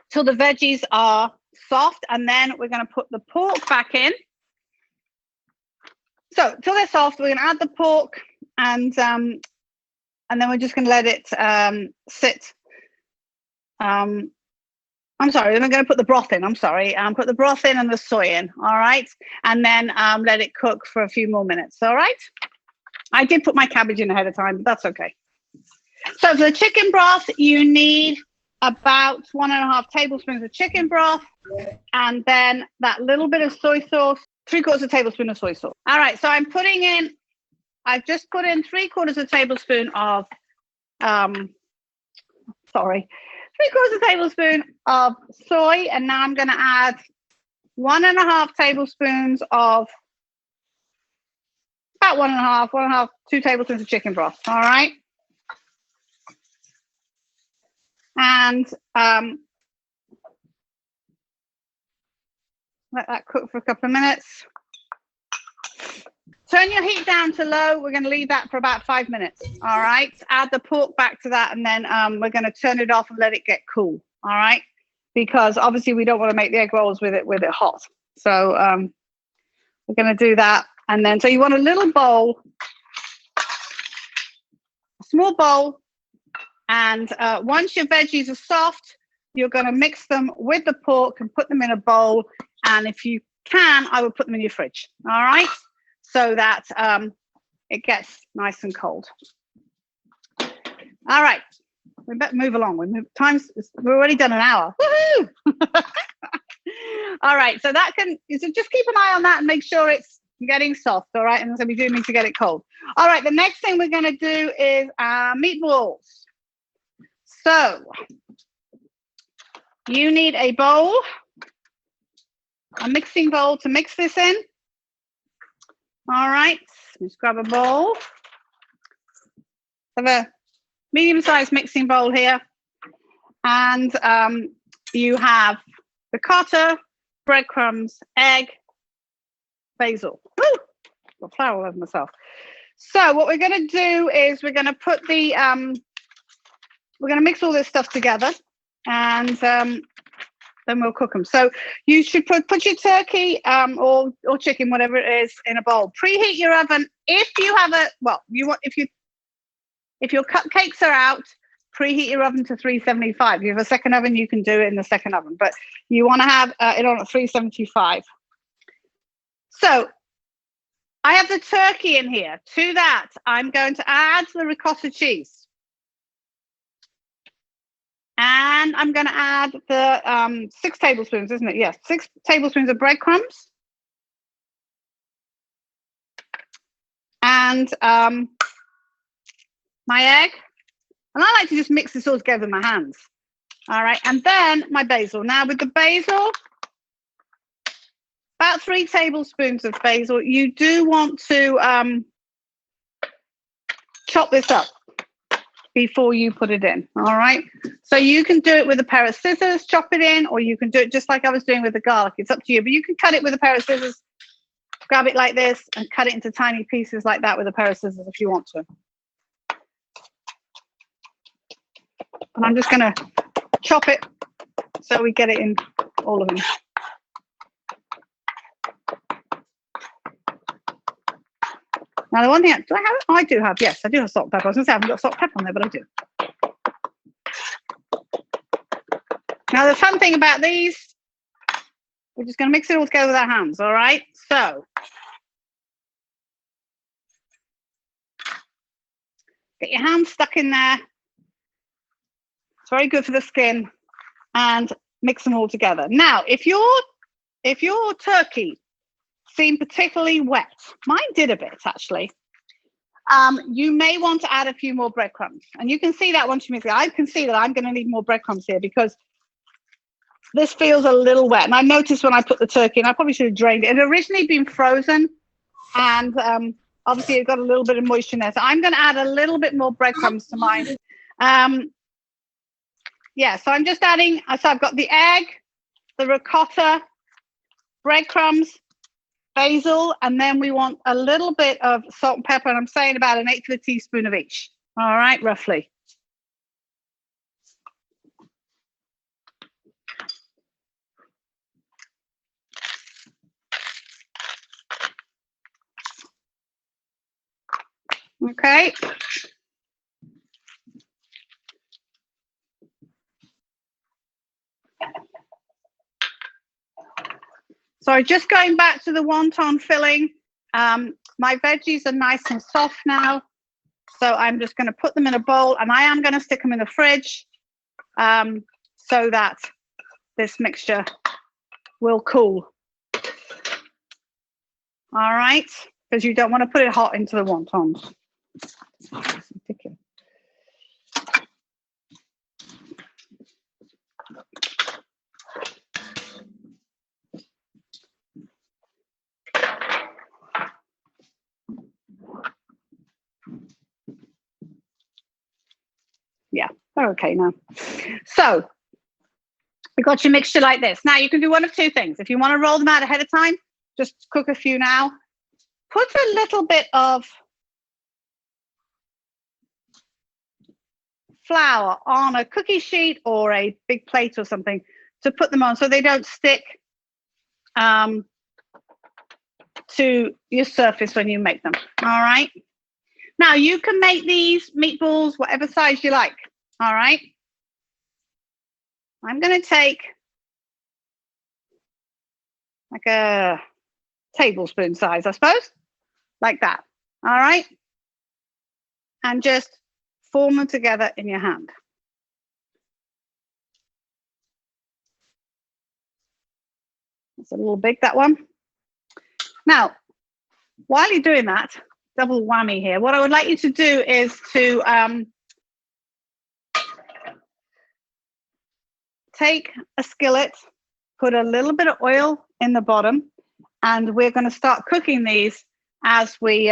[SPEAKER 1] till the veggies are soft, and then we're going to put the pork back in. So till they're soft, we're going to add the pork, and then we're just going to let it sit. I'm sorry, then we're going to put the broth in. I'm sorry, put the broth in and the soy in. All right, and then let it cook for a few more minutes. All right. I did put my cabbage in ahead of time, but that's okay. So for the chicken broth, you need about 1.5 tablespoons of chicken broth, and then that little bit of soy sauce, 3/4 tablespoon of soy sauce. All right, so I've just put in 3/4 tablespoon of, 3/4 tablespoon of soy, and now I'm going to add 1.5 tablespoons of, about 1.5, 2 tablespoons of chicken broth. All right. And let that cook for a couple of minutes. Turn your heat down to low. We're going to leave that for about 5 minutes. All right. Add the pork back to that, and then we're going to turn it off and let it get cool. All right. Because obviously we don't want to make the egg rolls with it hot. So we're going to do that. And then, so you want a little bowl, a small bowl. And once your veggies are soft, you're going to mix them with the pork and put them in a bowl. And if you can, I would put them in your fridge. All right. So that it gets nice and cold. All right. We better move along. We've already done an hour. Woohoo! All right. So just keep an eye on that and make sure it's getting soft. All right. And so we do need to get it cold. All right. The next thing we're going to do is meatballs. So you need a bowl, a mixing bowl to mix this in. All right, let's grab a bowl. I have a medium-sized mixing bowl here. And you have ricotta, breadcrumbs, egg, basil. Woo! Got flour all over myself. So what we're going to do is we're going to put the we're going to mix all this stuff together, and then we'll cook them. So you should put your turkey or chicken, whatever it is, in a bowl. Preheat your oven. If you have if your cupcakes are out, preheat your oven to 375. If you have a second oven, you can do it in the second oven, but you want to have it on at 375. So I have the turkey in here. To that, I'm going to add the ricotta cheese. And I'm going to add the 6 tablespoons, isn't it? Yes, 6 tablespoons of breadcrumbs. And my egg. And I like to just mix this all together with my hands. All right. And then my basil. Now with the basil, about 3 tablespoons of basil. You do want to chop this up before you put it in. All right. So you can do it with a pair of scissors, chop it in, or you can do it just like I was doing with the garlic. It's up to you, but you can cut it with a pair of scissors, grab it like this and cut it into tiny pieces like that with a pair of scissors if you want to. And I'm just going to chop it so we get it in all of them. Now, the one thing, do I have? I do have, yes, I do have salt and pepper. I was going to say I haven't got salt and pepper on there, but I do. Now, the fun thing about these, we're just going to mix it all together with our hands, all right? So, get your hands stuck in there. It's very good for the skin, and mix them all together. Now, if your turkey seemed particularly wet, mine did a bit actually, you may want to add a few more breadcrumbs. And you can see that once you mix it. I can see that I'm going to need more breadcrumbs here because this feels a little wet. And I noticed when I put the turkey in, I probably should have drained it. It had originally been frozen, and obviously it got a little bit of moisture in there. So I'm going to add a little bit more breadcrumbs to mine. Yeah, so I'm just adding, so I've got the egg, the ricotta, breadcrumbs, basil, and then we want a little bit of salt and pepper, and I'm saying about 1/8 of a teaspoon of each. All right, roughly. Okay. So just going back to the wonton filling, my veggies are nice and soft now. So I'm just going to put them in a bowl, and I am going to stick them in the fridge so that this mixture will cool. All right, because you don't want to put it hot into the wontons. Yeah, they're okay now. So we got your mixture like this. Now you can do one of two things. If you want to roll them out ahead of time, just cook a few now. Put a little bit of flour on a cookie sheet or a big plate or something to put them on so they don't stick to your surface when you make them. All right. Now you can make these meatballs whatever size you like. All right. I'm going to take like a tablespoon size, I suppose, like that. All right. And just form them together in your hand. It's a little big, that one. Now, while you're doing that, double whammy here, what I would like you to do is to take a skillet, put a little bit of oil in the bottom, and we're going to start cooking these as we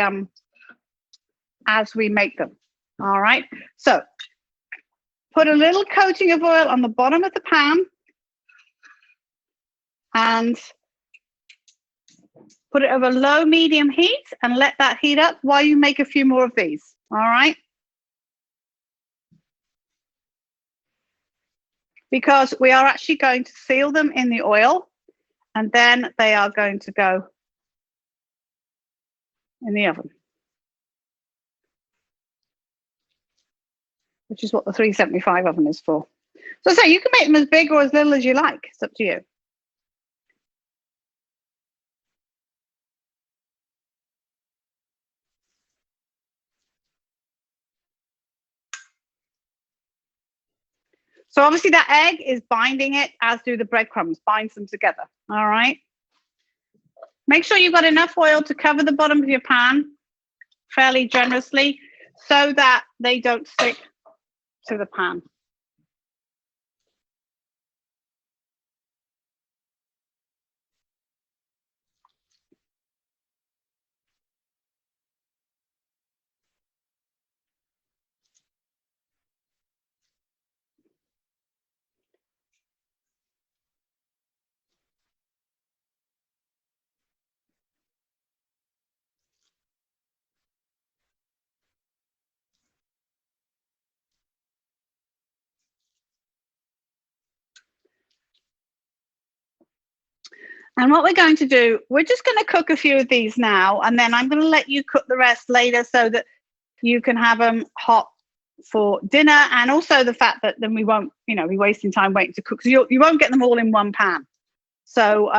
[SPEAKER 1] make them. All right. So put a little coating of oil on the bottom of the pan and put it over low, medium heat and let that heat up while you make a few more of these. All right. Because we are actually going to seal them in the oil and then they are going to go in the oven, which is what the 375 oven is for. So say you can make them as big or as little as you like. It's up to you. So obviously that egg is binding it, as do the breadcrumbs, binds them together. All right. Make sure you've got enough oil to cover the bottom of your pan fairly generously so that they don't stick to the pan. And what we're going to do, we're just going to cook a few of these now, and then I'm going to let you cook the rest later so that you can have them hot for dinner. And also the fact that then we won't, be wasting time waiting to cook. So you won't get them all in one pan. So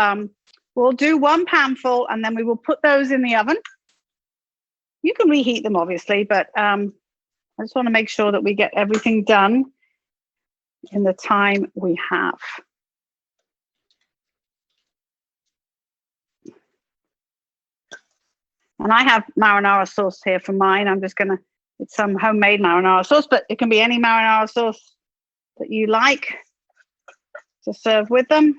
[SPEAKER 1] we'll do one pan full, and then we will put those in the oven. You can reheat them, obviously, but I just want to make sure that we get everything done in the time we have. And I have marinara sauce here for mine. I'm just going to, it's some homemade marinara sauce, but it can be any marinara sauce that you like to serve with them.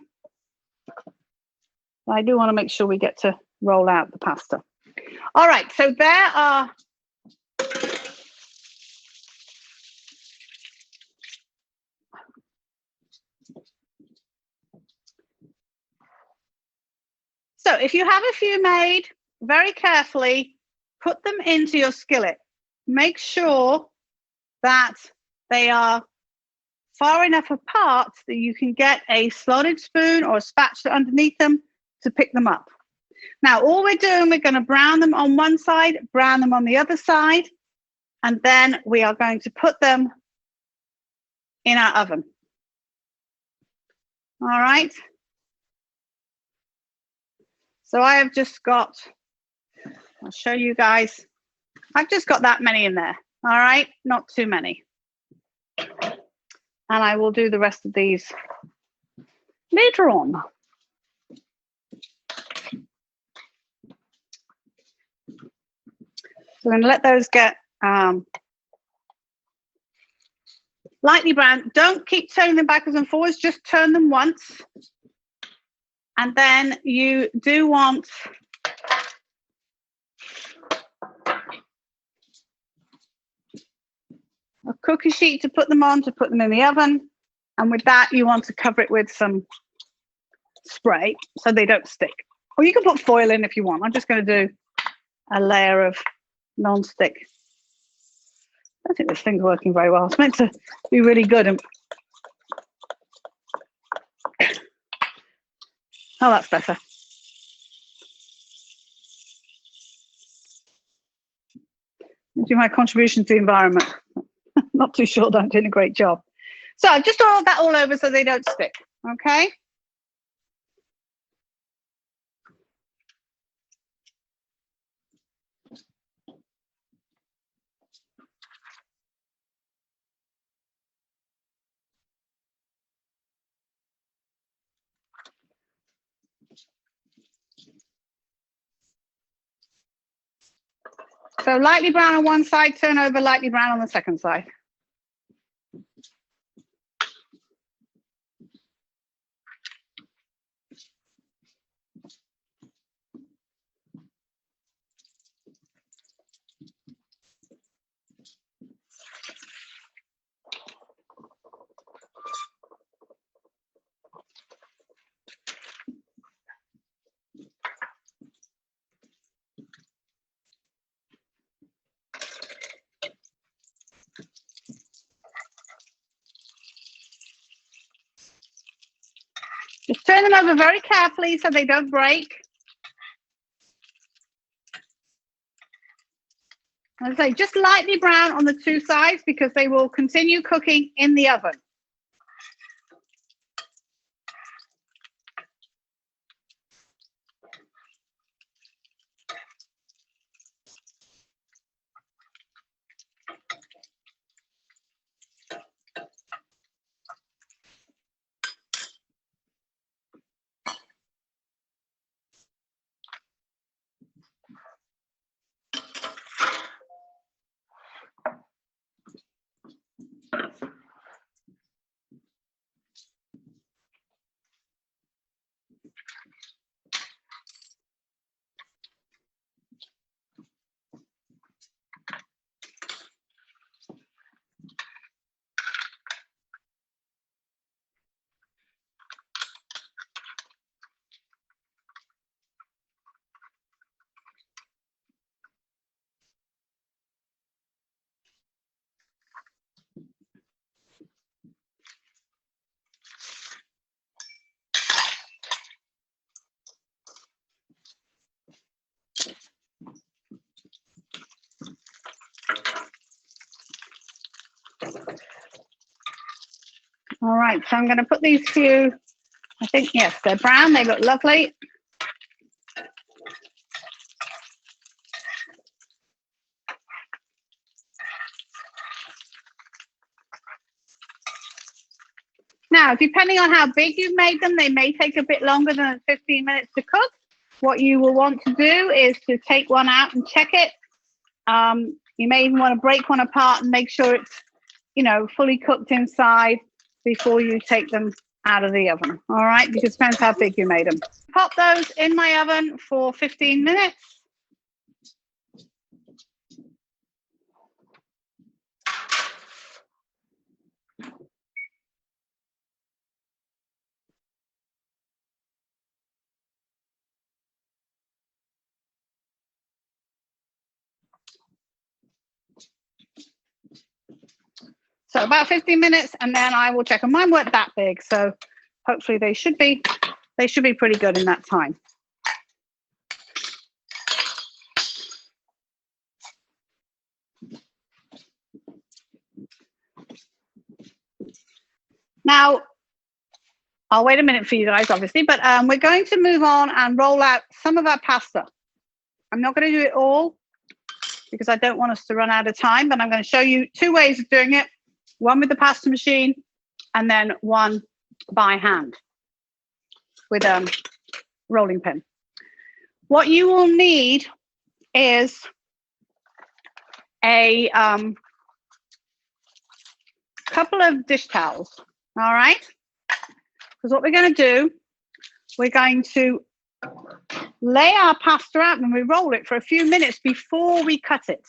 [SPEAKER 1] I do want to make sure we get to roll out the pasta. All right, so there are so if you have a few made, very carefully put them into your skillet. Make sure that they are far enough apart that you can get a slotted spoon or a spatula underneath them to pick them up. Now, all we're doing, we're going to brown them on one side, brown them on the other side, and then we are going to put them in our oven. All right. So I have just got, I'll show you guys, I've just got that many in there. All right, not too many. And I will do the rest of these later on. So we're going to let those get lightly brown. Don't keep turning them backwards and forwards, just turn them once. And then you do want a cookie sheet to put them on, to put them in the oven. And with that, you want to cover it with some spray so they don't stick. Or you can put foil in if you want. I'm just going to do a layer of non-stick. I don't think this thing's working very well. It's meant to be really good. And oh, that's better. Do my contribution to the environment. Not too sure that I'm doing a great job. So I've just oiled that all over so they don't stick. Okay. So lightly brown on one side, turn over, lightly brown on the second side. Just turn them over very carefully so they don't break. As I say, just lightly brown on the two sides because they will continue cooking in the oven. All right, so I'm going to put these few, I think, yes, they're brown. They look lovely. Now, depending on how big you've made them, they may take a bit longer than 15 minutes to cook. What you will want to do is to take one out and check it. You may even want to break one apart and make sure it's, you know, fully cooked inside before you take them out of the oven. All right, because it depends how big you made them. Pop those in my oven for 15 minutes. So about 15 minutes, and then I will check. And mine weren't that big, so hopefully they should be pretty good in that time. Now, I'll wait a minute for you guys, obviously, but we're going to move on and roll out some of our pasta. I'm not going to do it all because I don't want us to run out of time, but I'm going to show you two ways of doing it. One with the pasta machine and then one by hand with a rolling pin. What you will need is a couple of dish towels, all right? Because what we're going to do, we're going to lay our pasta out and we roll it for a few minutes before we cut it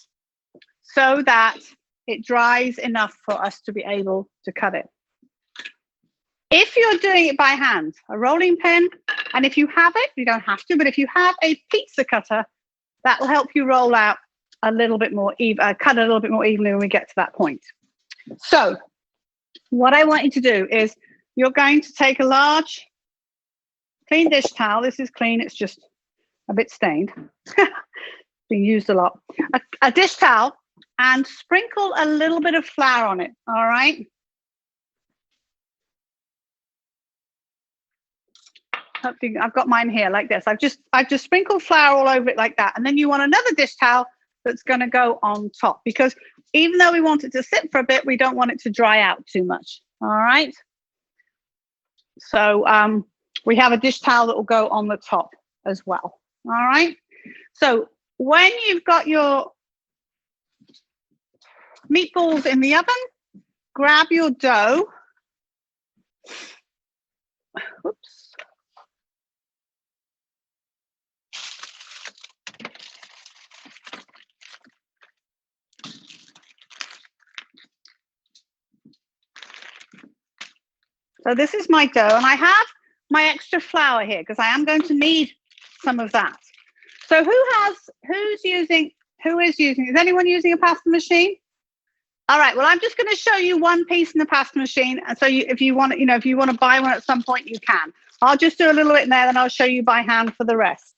[SPEAKER 1] so that it dries enough for us to be able to cut it. If you're doing it by hand, a rolling pin, and if you have it, you don't have to, but if you have a pizza cutter, that will help you roll out a little bit more, cut a little bit more evenly when we get to that point. So what I want you to do is you're going to take a large clean dish towel. This is clean, it's just a bit stained. Being used a lot. A dish towel, and sprinkle a little bit of flour on it, all right? I've got mine here like this. I've just sprinkled flour all over it like that. And then you want another dish towel that's going to go on top, because even though we want it to sit for a bit, we don't want it to dry out too much, all right? So we have a dish towel that will go on the top as well, all right? So when you've got your meatballs in the oven, grab your dough. Oops. So this is my dough, and I have my extra flour here because I am going to need some of that. So who is using, is anyone using a pasta machine? All right, well, I'm just going to show you one piece in the pasta machine. And so if you want to buy one at some point, you can. I'll just do a little bit in there, then I'll show you by hand for the rest.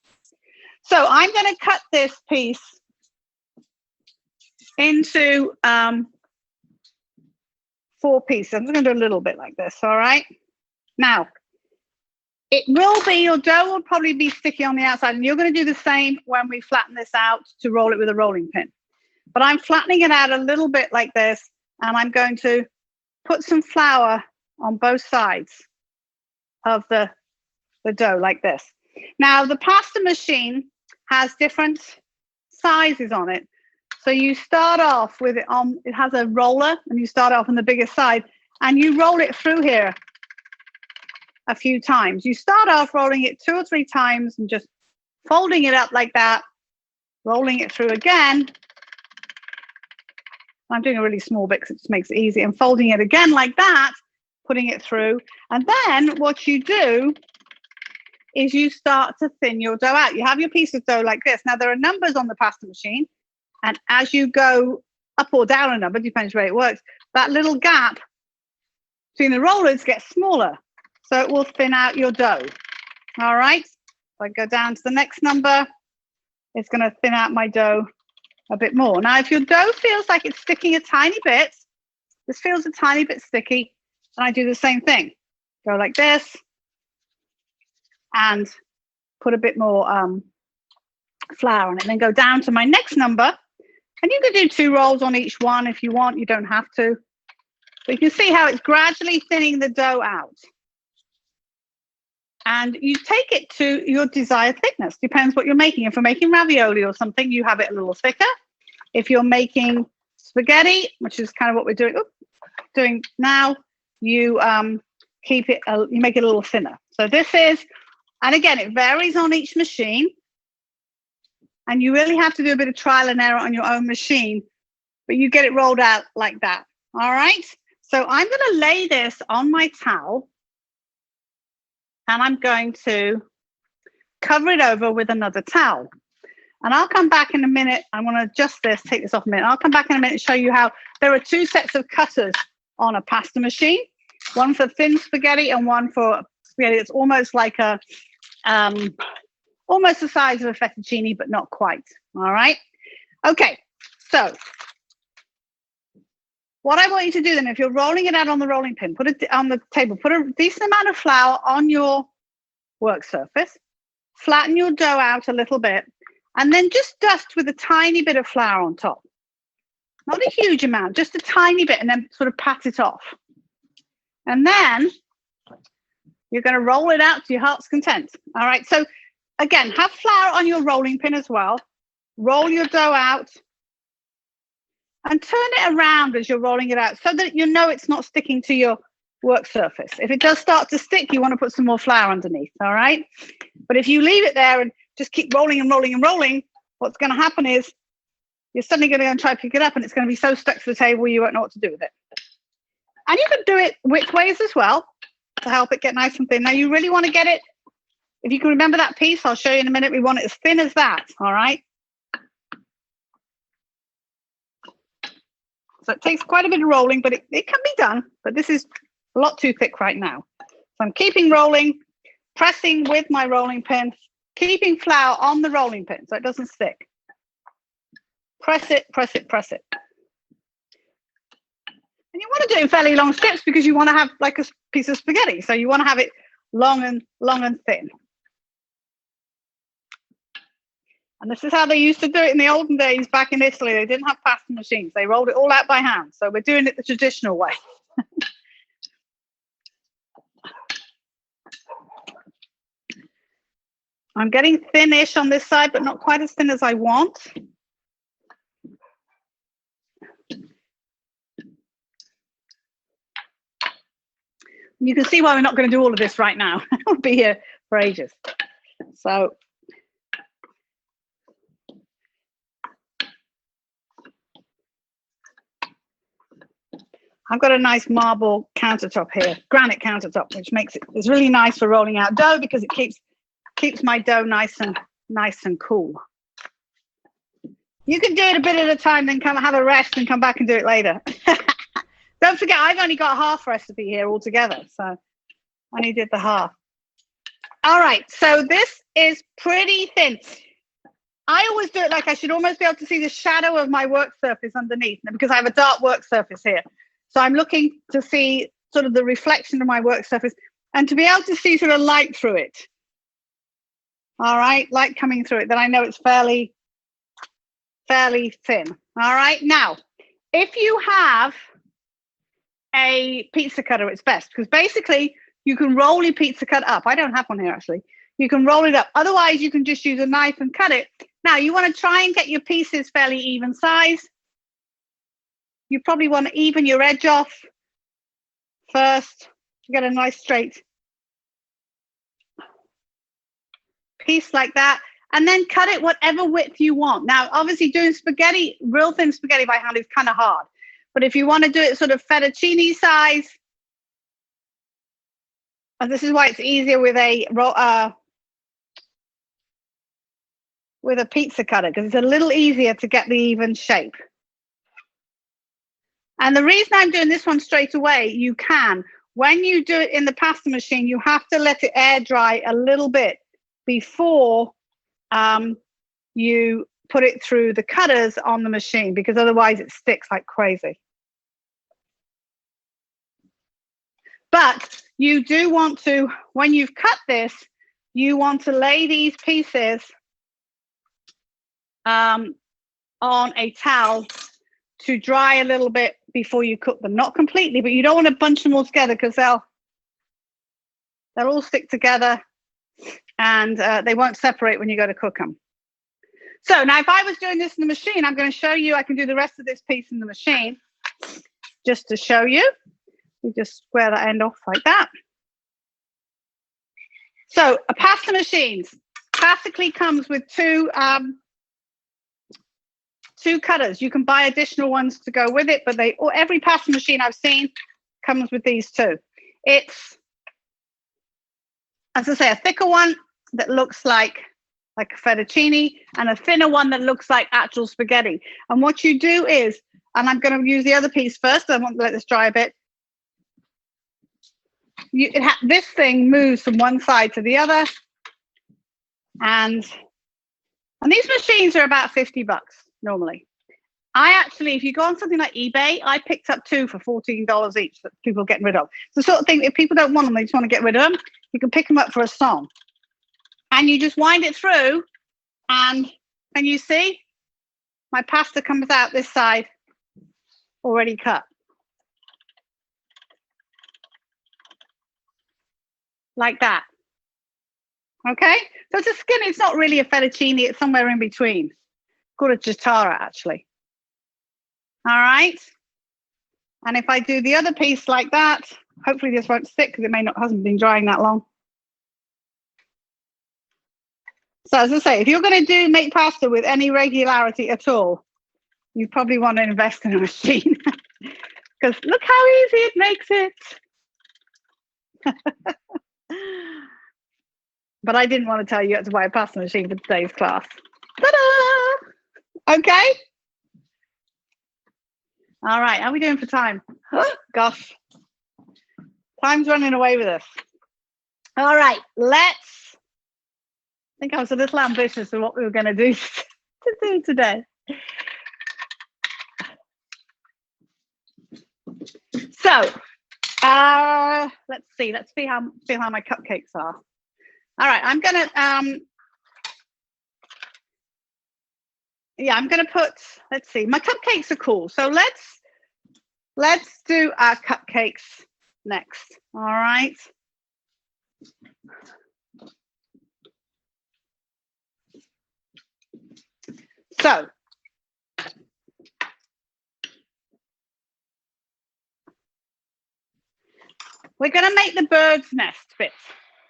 [SPEAKER 1] So I'm going to cut this piece into 4 pieces. I'm just going to do a little bit like this, all right? Now, your dough will probably be sticky on the outside, and you're going to do the same when we flatten this out to roll it with a rolling pin. But I'm flattening it out a little bit like this, and I'm going to put some flour on both sides of the dough like this. Now, the pasta machine has different sizes on it. So you start off with it on, it has a roller, and you start off on the biggest side, and you roll it through here a few times. You start off rolling it 2 or 3 times and just folding it up like that, rolling it through again. I'm doing a really small bit because it just makes it easy, and folding it again like that, putting it through. And then what you do is you start to thin your dough out. You have your piece of dough like this. Now, there are numbers on the pasta machine, and as you go up or down a number, depends where it works, that little gap between the rollers gets smaller. So it will thin out your dough. All right. If I go down to the next number, it's going to thin out my dough a bit more. Now, if your dough feels like it's sticking a tiny bit, this feels a tiny bit sticky, And I do the same thing. Go like this and put a bit more flour on it. And then go down to my next number. And you can do 2 rolls on each one if you want. You don't have to. But you can see how it's gradually thinning the dough out. And you take it to your desired thickness. Depends what you're making. If you're making ravioli or something, you have it a little thicker. If you're making spaghetti, which is kind of what we're doing now, you keep it. You make it a little thinner. So this is, and again, it varies on each machine. And you really have to do a bit of trial and error on your own machine, but you get it rolled out like that. All right. So I'm going to lay this on my towel. And I'm going to cover it over with another towel. And I'll come back in a minute. I want to adjust this, take this off a minute. I'll come back in a minute and show you how there are 2 sets of cutters on a pasta machine. One for thin spaghetti and one for spaghetti. It's almost like a, almost the size of a fettuccine, but not quite. All right. Okay. So what I want you to do then, if you're rolling it out on the rolling pin, put it on the table, put a decent amount of flour on your work surface, flatten your dough out a little bit, and then just dust with a tiny bit of flour on top. Not a huge amount, just a tiny bit, and then sort of pat it off. And then you're going to roll it out to your heart's content. All right. So again, have flour on your rolling pin as well. Roll your dough out. And turn it around as you're rolling it out so that you know it's not sticking to your work surface. If it does start to stick, you want to put some more flour underneath, all right? But if you leave it there and just keep rolling and rolling and rolling, what's going to happen is you're suddenly going to go and try to pick it up and it's going to be so stuck to the table you won't know what to do with it. And you can do it widthways as well to help it get nice and thin. Now you really want to get it, if you can remember that piece, I'll show you in a minute, we want it as thin as that, all right? So it takes quite a bit of rolling, but it can be done. But this is a lot too thick right now. So I'm keeping rolling, pressing with my rolling pin, keeping flour on the rolling pin so it doesn't stick. Press it, press it, press it. And you want to do it in fairly long strips because you want to have like a piece of spaghetti. So you want to have it long and thin. And this is how they used to do it in the olden days back in Italy. They didn't have pasta machines. They rolled it all out by hand. So we're doing it the traditional way. I'm getting thin-ish on this side, but not quite as thin as I want. You can see why we're not going to do all of this right now. We'll be here for ages. So I've got a nice marble countertop here, granite countertop, which makes it, it's really nice for rolling out dough because it keeps my dough nice and cool. You can do it a bit at a time, then come have a rest and come back and do it later. Don't forget, I've only got half recipe here altogether, so I only did the half. All right, so this is pretty thin. I always do it like I should almost be able to see the shadow of my work surface underneath because I have a dark work surface here. So I'm looking to see sort of the reflection of my work surface and to be able to see sort of light through it. All right, light coming through it, then I know it's fairly thin. All right, now, if you have a pizza cutter, it's best because basically you can roll your pizza cut up. I don't have one here actually. You can roll it up. Otherwise, you can just use a knife and cut it. Now, you want to try and get your pieces fairly even size. You probably want to even your edge off first to get a nice straight piece like that. And then cut it whatever width you want. Now, obviously doing spaghetti, real thin spaghetti by hand is kind of hard. But if you want to do it sort of fettuccine size, and this is why it's easier with a pizza cutter, because it's a little easier to get the even shape. And the reason I'm doing this one straight away, you can. When you do it in the pasta machine, you have to let it air dry a little bit before you put it through the cutters on the machine, because otherwise it sticks like crazy. But you do want to, when you've cut this, you want to lay these pieces on a towel to dry a little bit before you cook them. Not completely, but you don't want to bunch them all together because they'll all stick together and they won't separate when you go to cook them. So now if I was doing this in the machine, I'm going to show you, I can do the rest of this piece in the machine just to show you. We just square that end off like that. So a pasta machine classically comes with two cutters. You can buy additional ones to go with it, but every pasta machine I've seen comes with these two. It's, as I say, a thicker one that looks like a fettuccine and a thinner one that looks like actual spaghetti. And what you do is, and I'm going to use the other piece first, I want to let this dry a bit. This thing moves from one side to the other, and these machines are about $50 normally. I actually, if you go on something like eBay, I picked up two for $14 each that people are getting rid of. It's the sort of thing, if people don't want them, they just want to get rid of them, you can pick them up for a song. And you just wind it through, and you see, my pasta comes out this side already cut. Like that. Okay? So it's a skin, it's not really a fettuccine, it's somewhere in between. It's called a gittara, actually. All right? And if I do the other piece like that, hopefully this won't stick because it hasn't been drying that long. So as I say, if you're going to make pasta with any regularity at all, you probably want to invest in a machine because look how easy it makes it. But I didn't want to tell you how to buy a pasta machine for today's class. Ta-da! Okay. All right. How are we doing for time? Gosh. Time's running away with us. All right. I think I was a little ambitious with what we were going to do today. So, let's see how my cupcakes are. All right, I'm gonna put, let's see, my cupcakes are cool. So let's do our cupcakes next. All right. So we're going to make the bird's nest bit.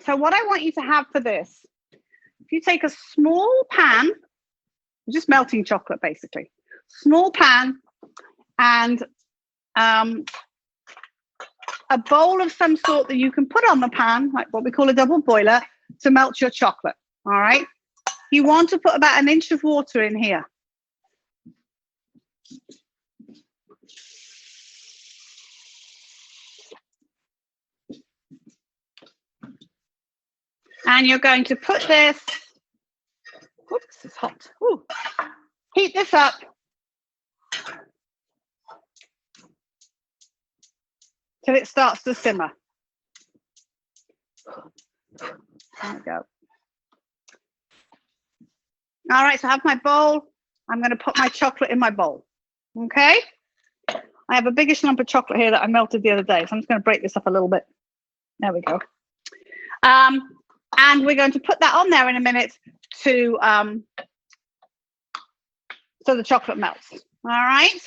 [SPEAKER 1] So what I want you to have for this, if you take a small pan, just melting chocolate basically, small pan, and a bowl of some sort that you can put on the pan, like what we call a double boiler, to melt your chocolate. All right. You want to put about 1 inch of water in here. And you're going to put this, whoops, it's hot. Ooh. Heat this up. Till it starts to simmer. There we go. All right, so I have my bowl. I'm going to put my chocolate in my bowl. Okay? I have a biggish lump of chocolate here that I melted the other day, so I'm just going to break this up a little bit. There we go. And we're going to put that on there in a minute to so the chocolate melts. All right.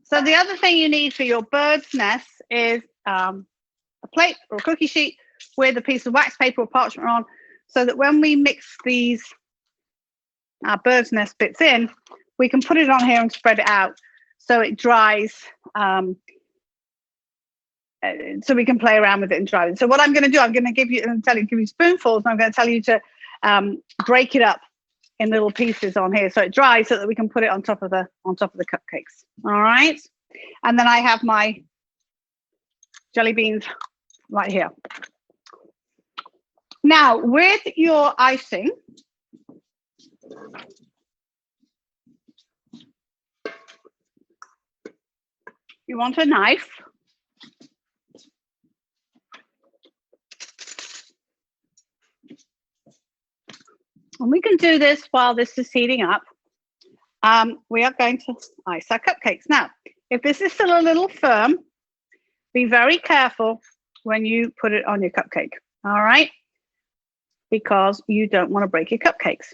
[SPEAKER 1] So the other thing you need for your bird's nest is a plate or a cookie sheet with a piece of wax paper or parchment on, so that when we mix these bird's nest bits in, we can put it on here and spread it out so it dries, so we can play around with it and dry it. So what I'm going to do, I'm going to give you spoonfuls, and I'm going to tell you to break it up in little pieces on here so it dries, so that we can put it on top of the cupcakes. All right, and then I have my jelly beans right here. Now with your icing, You want a knife. And we can do this while this is heating up. We are going to ice our cupcakes. Now, if this is still a little firm, be very careful when you put it on your cupcake, all right? Because you don't want to break your cupcakes.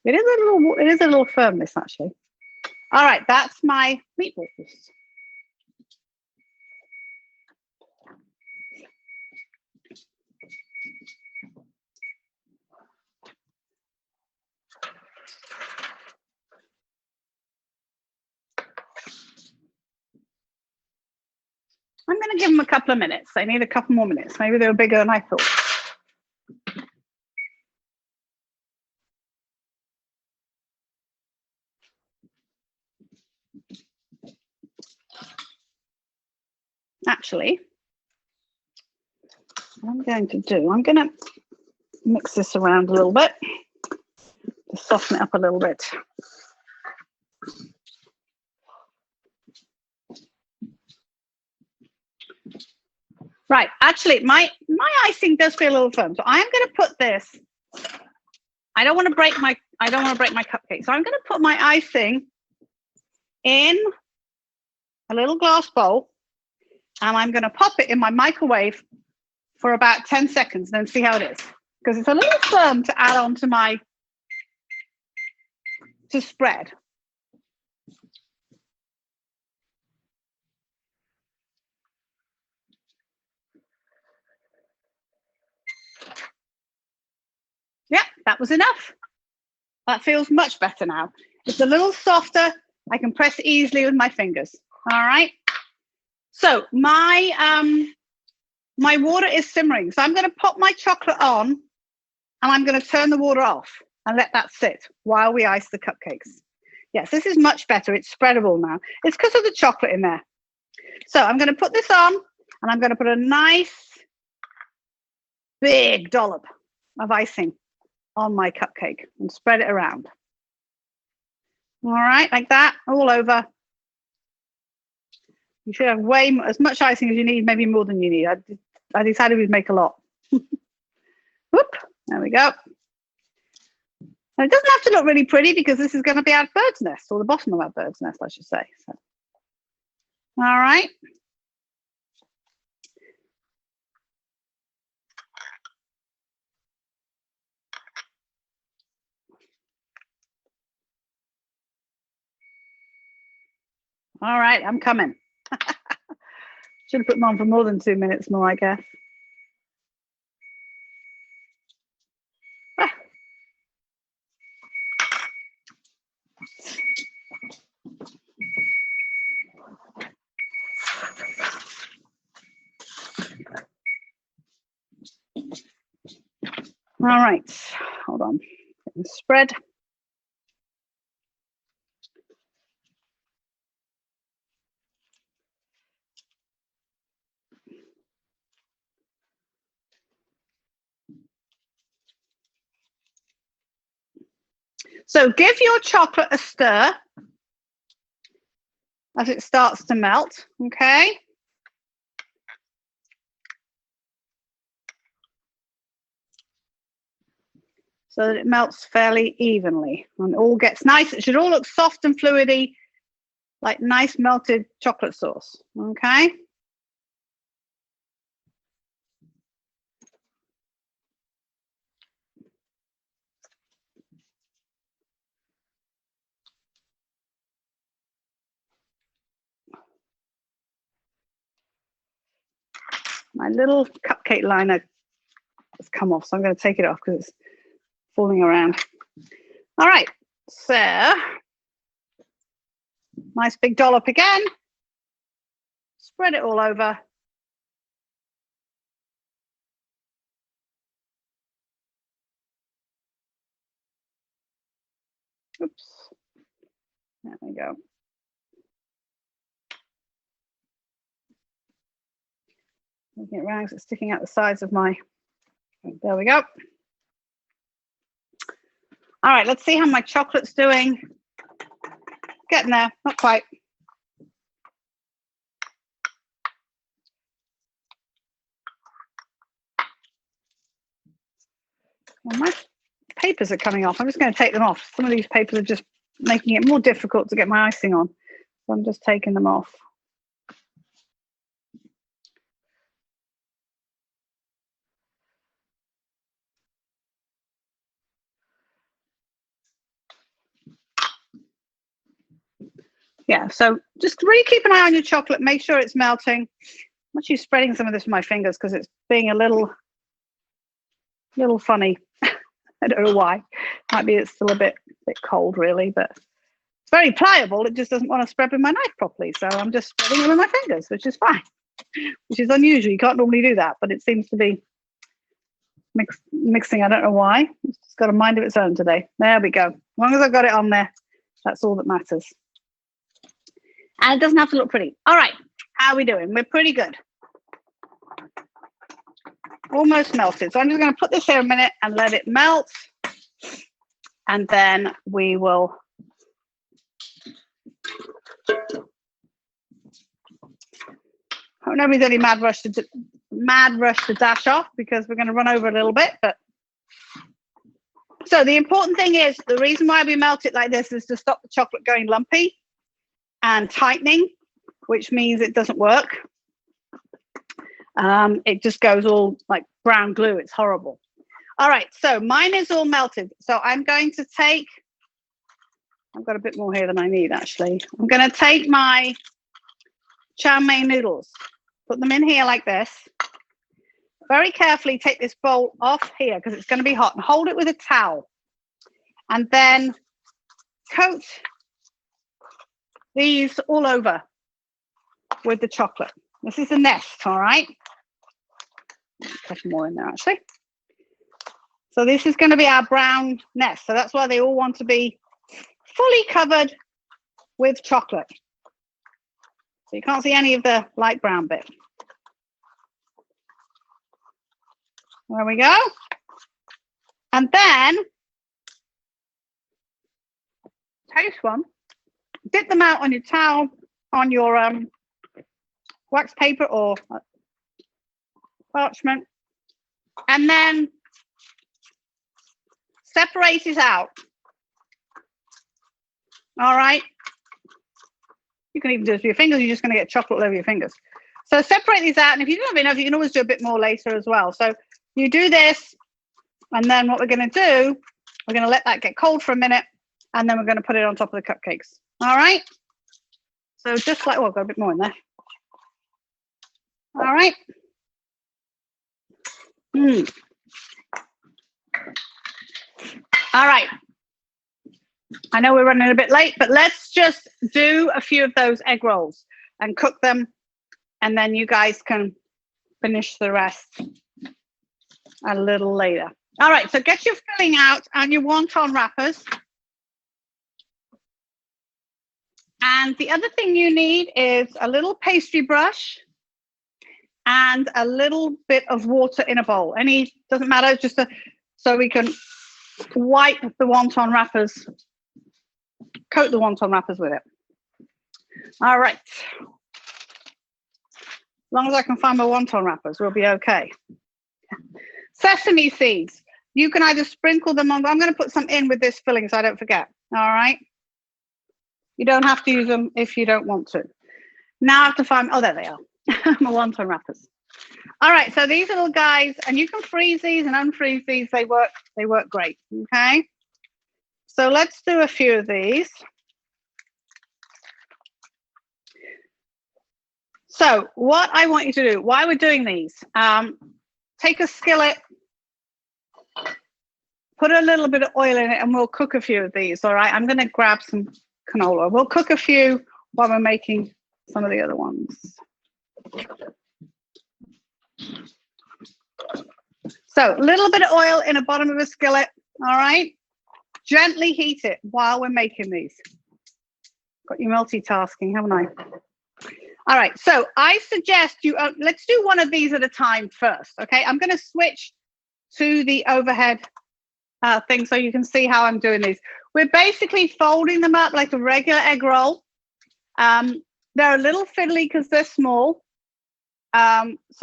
[SPEAKER 1] It is a little firm, this actually. All right, that's my meatballs. I'm going to give them a couple of minutes. They need a couple more minutes. Maybe they were bigger than I thought. Actually, what I'm going to mix this around a little bit to soften it up a little bit. Right, actually, my icing does feel a little firm, so I'm going to put this. I don't want to break my cupcake, so I'm going to put my icing in a little glass bowl, and I'm going to pop it in my microwave for about 10 seconds, and then see how it is, because it's a little firm to add on to spread. Yeah, that was enough. That feels much better now. It's a little softer. I can press it easily with my fingers. All right. So my water is simmering. So I'm going to pop my chocolate on, and I'm going to turn the water off and let that sit while we ice the cupcakes. Yes, this is much better. It's spreadable now. It's because of the chocolate in there. So I'm going to put this on, and I'm going to put a nice big dollop of icing on my cupcake and spread it around. All right, like that, all over. You should have as much icing as you need, maybe more than you need. I decided we'd make a lot. Whoop, there we go. And it doesn't have to look really pretty because this is going to be our bird's nest, or the bottom of our bird's nest, I should say. So. All right. All right, I'm coming. Should have put them on for more than 2 minutes more, I guess. Ah. All right, hold on. Spread. So give your chocolate a stir as it starts to melt, okay? So that it melts fairly evenly and all gets nice. It should all look soft and fluidy, like nice melted chocolate sauce, okay? My little cupcake liner has come off, so I'm going to take it off because it's falling around. All right, so nice big dollop again. Spread it all over. Oops, there we go. Moving it around because it's sticking out the sides of my, there we go. All right, let's see how my chocolate's doing. Getting there, not quite. Well, my papers are coming off. I'm just going to take them off. Some of these papers are just making it more difficult to get my icing on. So I'm just taking them off. Yeah, so just really keep an eye on your chocolate. Make sure it's melting. I'm actually spreading some of this with my fingers because it's being a little funny. I don't know why. Might be it's still a bit cold, really, but it's very pliable. It just doesn't want to spread with my knife properly. So I'm just spreading it with my fingers, which is fine, which is unusual. You can't normally do that, but it seems to be mixing. I don't know why. It's just got a mind of its own today. There we go. As long as I've got it on there, that's all that matters. And it doesn't have to look pretty. All right, how are we doing? We're pretty good. Almost melted. So I'm just going to put this here a minute and let it melt. And then we will hope nobody's any mad rush to dash off because we're going to run over a little bit. But so the important thing is the reason why we melt it like this is to stop the chocolate going lumpy and tightening, which means it doesn't work. It just goes all like brown glue. It's horrible. All right, so mine is all melted. So I'm going to take, I've got a bit more here than I need actually. I'm going to take my chow mein noodles, put them in here like this. Very carefully take this bowl off here because it's going to be hot and hold it with a towel. And then coat these all over with the chocolate. This is a nest, all right? A couple more in there actually. So this is going to be our brown nest. So that's why they all want to be fully covered with chocolate. So you can't see any of the light brown bit. There we go. And then take one, dip them out on your towel, on your wax paper or parchment, and then separate it out. All right. You can even do this with your fingers. You're just going to get chocolate all over your fingers. So separate these out. And if you don't have enough, you can always do a bit more later as well. So you do this. And then what we're going to do, we're going to let that get cold for a minute. And then we're going to put it on top of the cupcakes. All right. So just like, oh, I've got a bit more in there. All right. All right. I know we're running a bit late, but let's just do a few of those egg rolls and cook them. And then you guys can finish the rest a little later. All right, so get your filling out and your wonton wrappers. And the other thing you need is a little pastry brush and a little bit of water in a bowl. Any, doesn't matter, just so we can wipe the wonton wrappers, coat the wonton wrappers with it. All right. As long as I can find my wonton wrappers, we'll be okay. Sesame seeds. You can either sprinkle them on, I'm going to put some in with this filling so I don't forget. All right. You don't have to use them if you don't want to. Now I have to find, oh, there they are. My wonton wrappers. All right, so these little guys, and you can freeze these and unfreeze these. They work great, okay? So let's do a few of these. So what I want you to do, while we're doing these, take a skillet, put a little bit of oil in it, and we'll cook a few of these, all right? I'm gonna grab some canola. We'll cook a few while we're making some of the other ones. So a little bit of oil in the bottom of a skillet, all right? Gently heat it while we're making these. Got you multitasking, haven't I? All right, so I suggest you, let's do one of these at a time first, okay? I'm gonna switch to the overhead thing so you can see how I'm doing these. We're basically folding them up like a regular egg roll. They're a little fiddly because they're small. So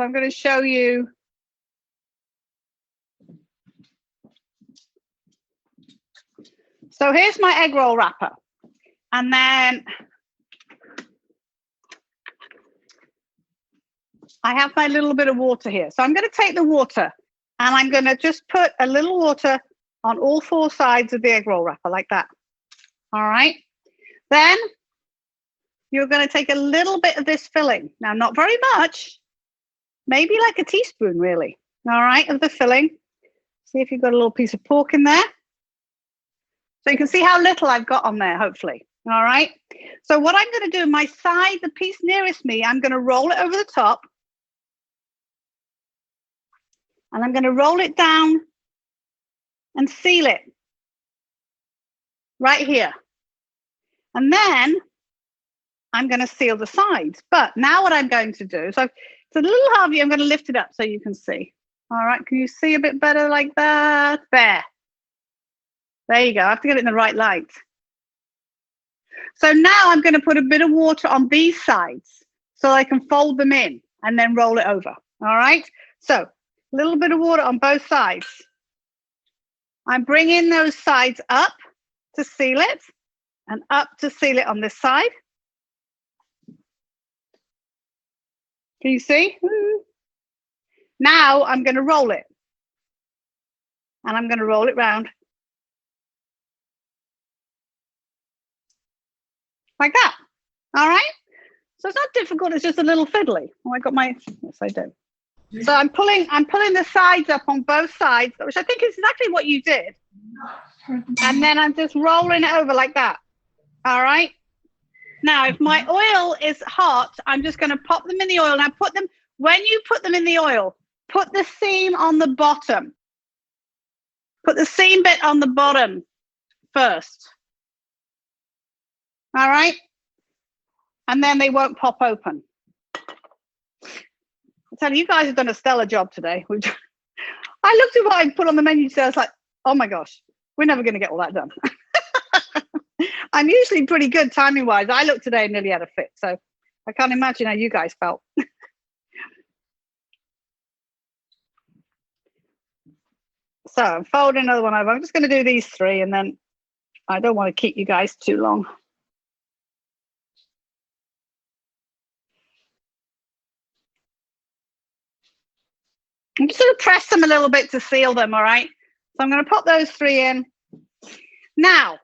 [SPEAKER 1] I'm going to show you So here's my egg roll wrapper. And then I have my little bit of water here. So I'm going to take the water and I'm going to just put a little water on all 4 sides of the egg roll wrapper like that. All right. Then you're going to take a little bit of this filling. Now, not very much, maybe like a teaspoon, really. All right, of the filling. See if you've got a little piece of pork in there. So you can see how little I've got on there, hopefully. All right. So what I'm going to do, my side, the piece nearest me, I'm going to roll it over the top. And I'm going to roll it down and seal it right here. And then I'm going to seal the sides. But now what I'm going to do, so it's a little heavy, I'm going to lift it up so you can see. All right, can you see a bit better like that? There you go. I have to get it in the right light. So now I'm going to put a bit of water on these sides so I can fold them in and then roll it over. All right, so a little bit of water on both sides. I'm bringing those sides up to seal it and up to seal it on this side. Can you see? Now I'm going to roll it. And I'm going to roll it round. Like that. All right? So it's not difficult, it's just a little fiddly. Oh, I got my, yes, I do. So I'm pulling the sides up on both sides, which I think is exactly what you did. And then I'm just rolling it over like that. All right? Now, if my oil is hot, I'm just going to pop them in the oil. Now, put them, when you put them in the oil, put the seam on the bottom. Put the seam bit on the bottom first. All right? And then they won't pop open. I tell you, guys have done a stellar job today. I looked at what I put on the menu today. I was like, oh my gosh, we're never going to get all that done. I'm usually pretty good timing wise. I looked today and nearly had a fit. So I can't imagine how you guys felt. So I'm folding another one over. I'm just going to do these 3 and then I don't want to keep you guys too long. I'm just going to press them a little bit to seal them, all right? So I'm going to pop those 3 in. Now,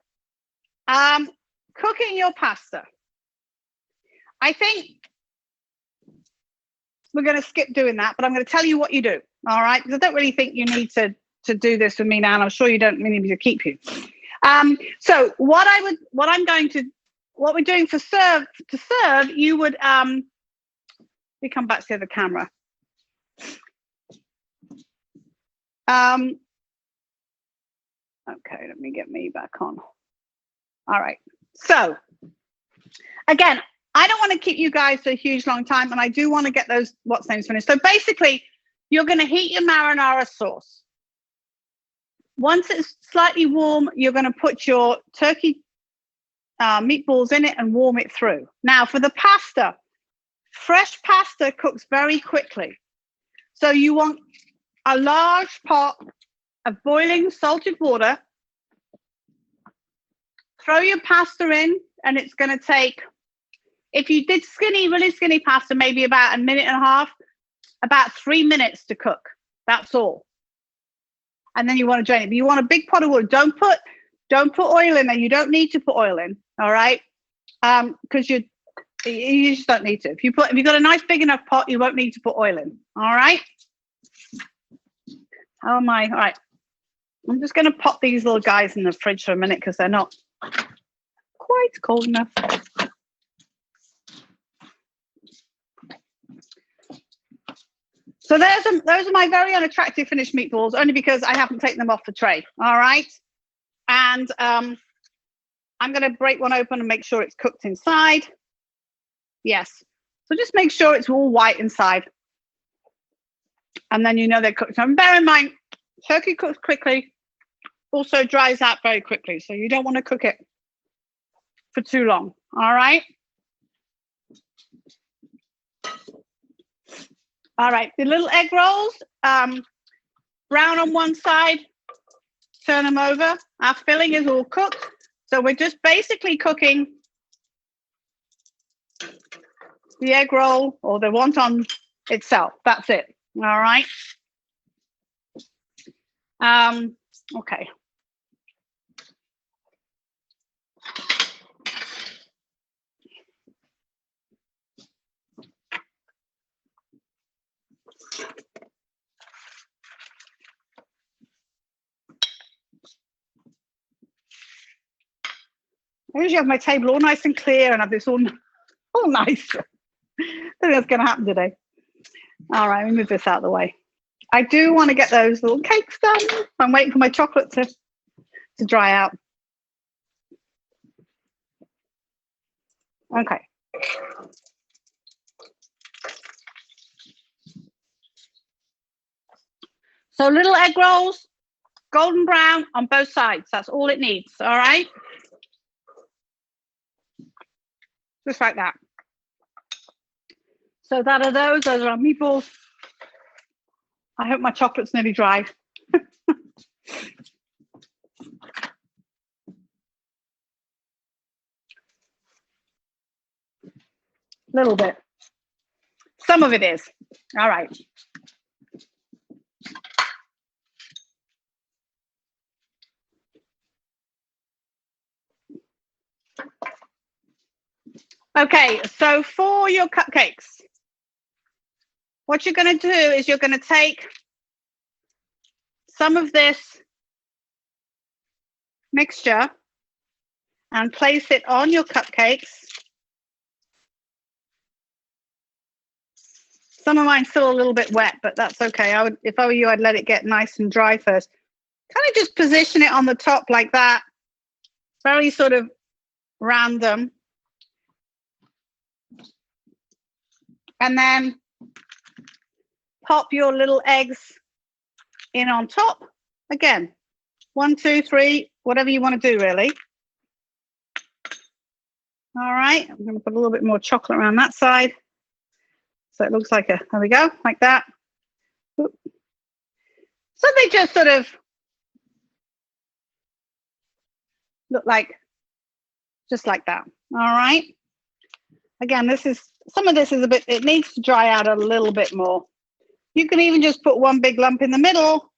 [SPEAKER 1] cooking your pasta. I think we're going to skip doing that, but I'm going to tell you what you do, all right? Because I don't really think you need to do this with me now, and I'm sure you don't need me to keep you. So what we're doing to serve, you would, we come back to the camera. Okay, let me get me back on. All right. So again, I don't want to keep you guys for a huge long time, and I do want to get those what's names finished. So basically, you're going to heat your marinara sauce. Once it's slightly warm, you're going to put your turkey meatballs in it and warm it through. Now, for the pasta, fresh pasta cooks very quickly. So you want a large pot of boiling salted water. Throw your pasta in, and it's going to take, if you did really skinny pasta, maybe about 1.5 minutes, about 3 minutes to cook. That's all. And then you want to drain it. But you want a big pot of water. Don't put oil in there. You don't need to put oil in. All right, because you just don't need to. If you've got a nice big enough pot, you won't need to put oil in. All right. How am I? All right. I'm just going to pop these little guys in the fridge for a minute because they're not quite cold enough. So those are my very unattractive finished meatballs, only because I haven't taken them off the tray. All right. And I'm going to break one open and make sure it's cooked inside. Yes. So just make sure it's all white inside. And then you know they're cooked. And bear in mind, turkey cooks quickly, also dries out very quickly. So you don't want to cook it for too long. All right. All right, the little egg rolls, brown on one side, turn them over. Our filling is all cooked. So we're just basically cooking the egg roll or the wonton itself. That's it. All right. Okay. I usually have my table all nice and clear and have this all nice. I think that's going to happen today. All right, let me move this out of the way. I do want to get those little cakes done. I'm waiting for my chocolate to dry out. Okay. So little egg rolls, golden brown on both sides. That's all it needs, all right? Just like that. So that are those are our meatballs. I hope my chocolate's nearly dry. Little bit. Some of it is. All right. Okay, so for your cupcakes, what you're going to do is you're going to take some of this mixture and place it on your cupcakes. Some of mine's still a little bit wet, but that's okay. I would, if I were you, I'd let it get nice and dry first. Kind of just position it on the top like that. Very sort of random. And then pop your little eggs in on top. Again, 1, 2, 3, whatever you want to do, really. All right, I'm going to put a little bit more chocolate around that side. So it looks like there we go, like that. Oop. So they just sort of look like, just like that. All right. Again, some of this is a bit, it needs to dry out a little bit more. You can even just put one big lump in the middle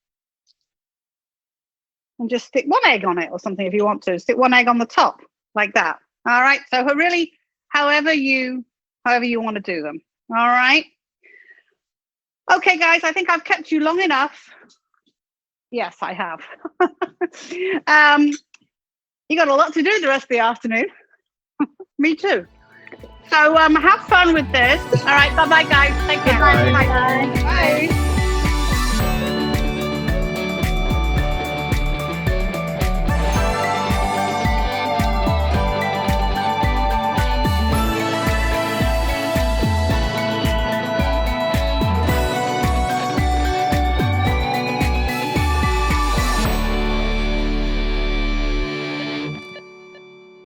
[SPEAKER 1] and just stick one egg on it or something if you want to. Stick one egg on the top like that. All right. So really, however you want to do them. All right. Okay, guys, I think I've kept you long enough. Yes, I have. You got a lot to do the rest of the afternoon. Me too. So have fun with this. All right. Bye-bye, guys. Take care.
[SPEAKER 2] Bye.
[SPEAKER 1] Bye. Bye.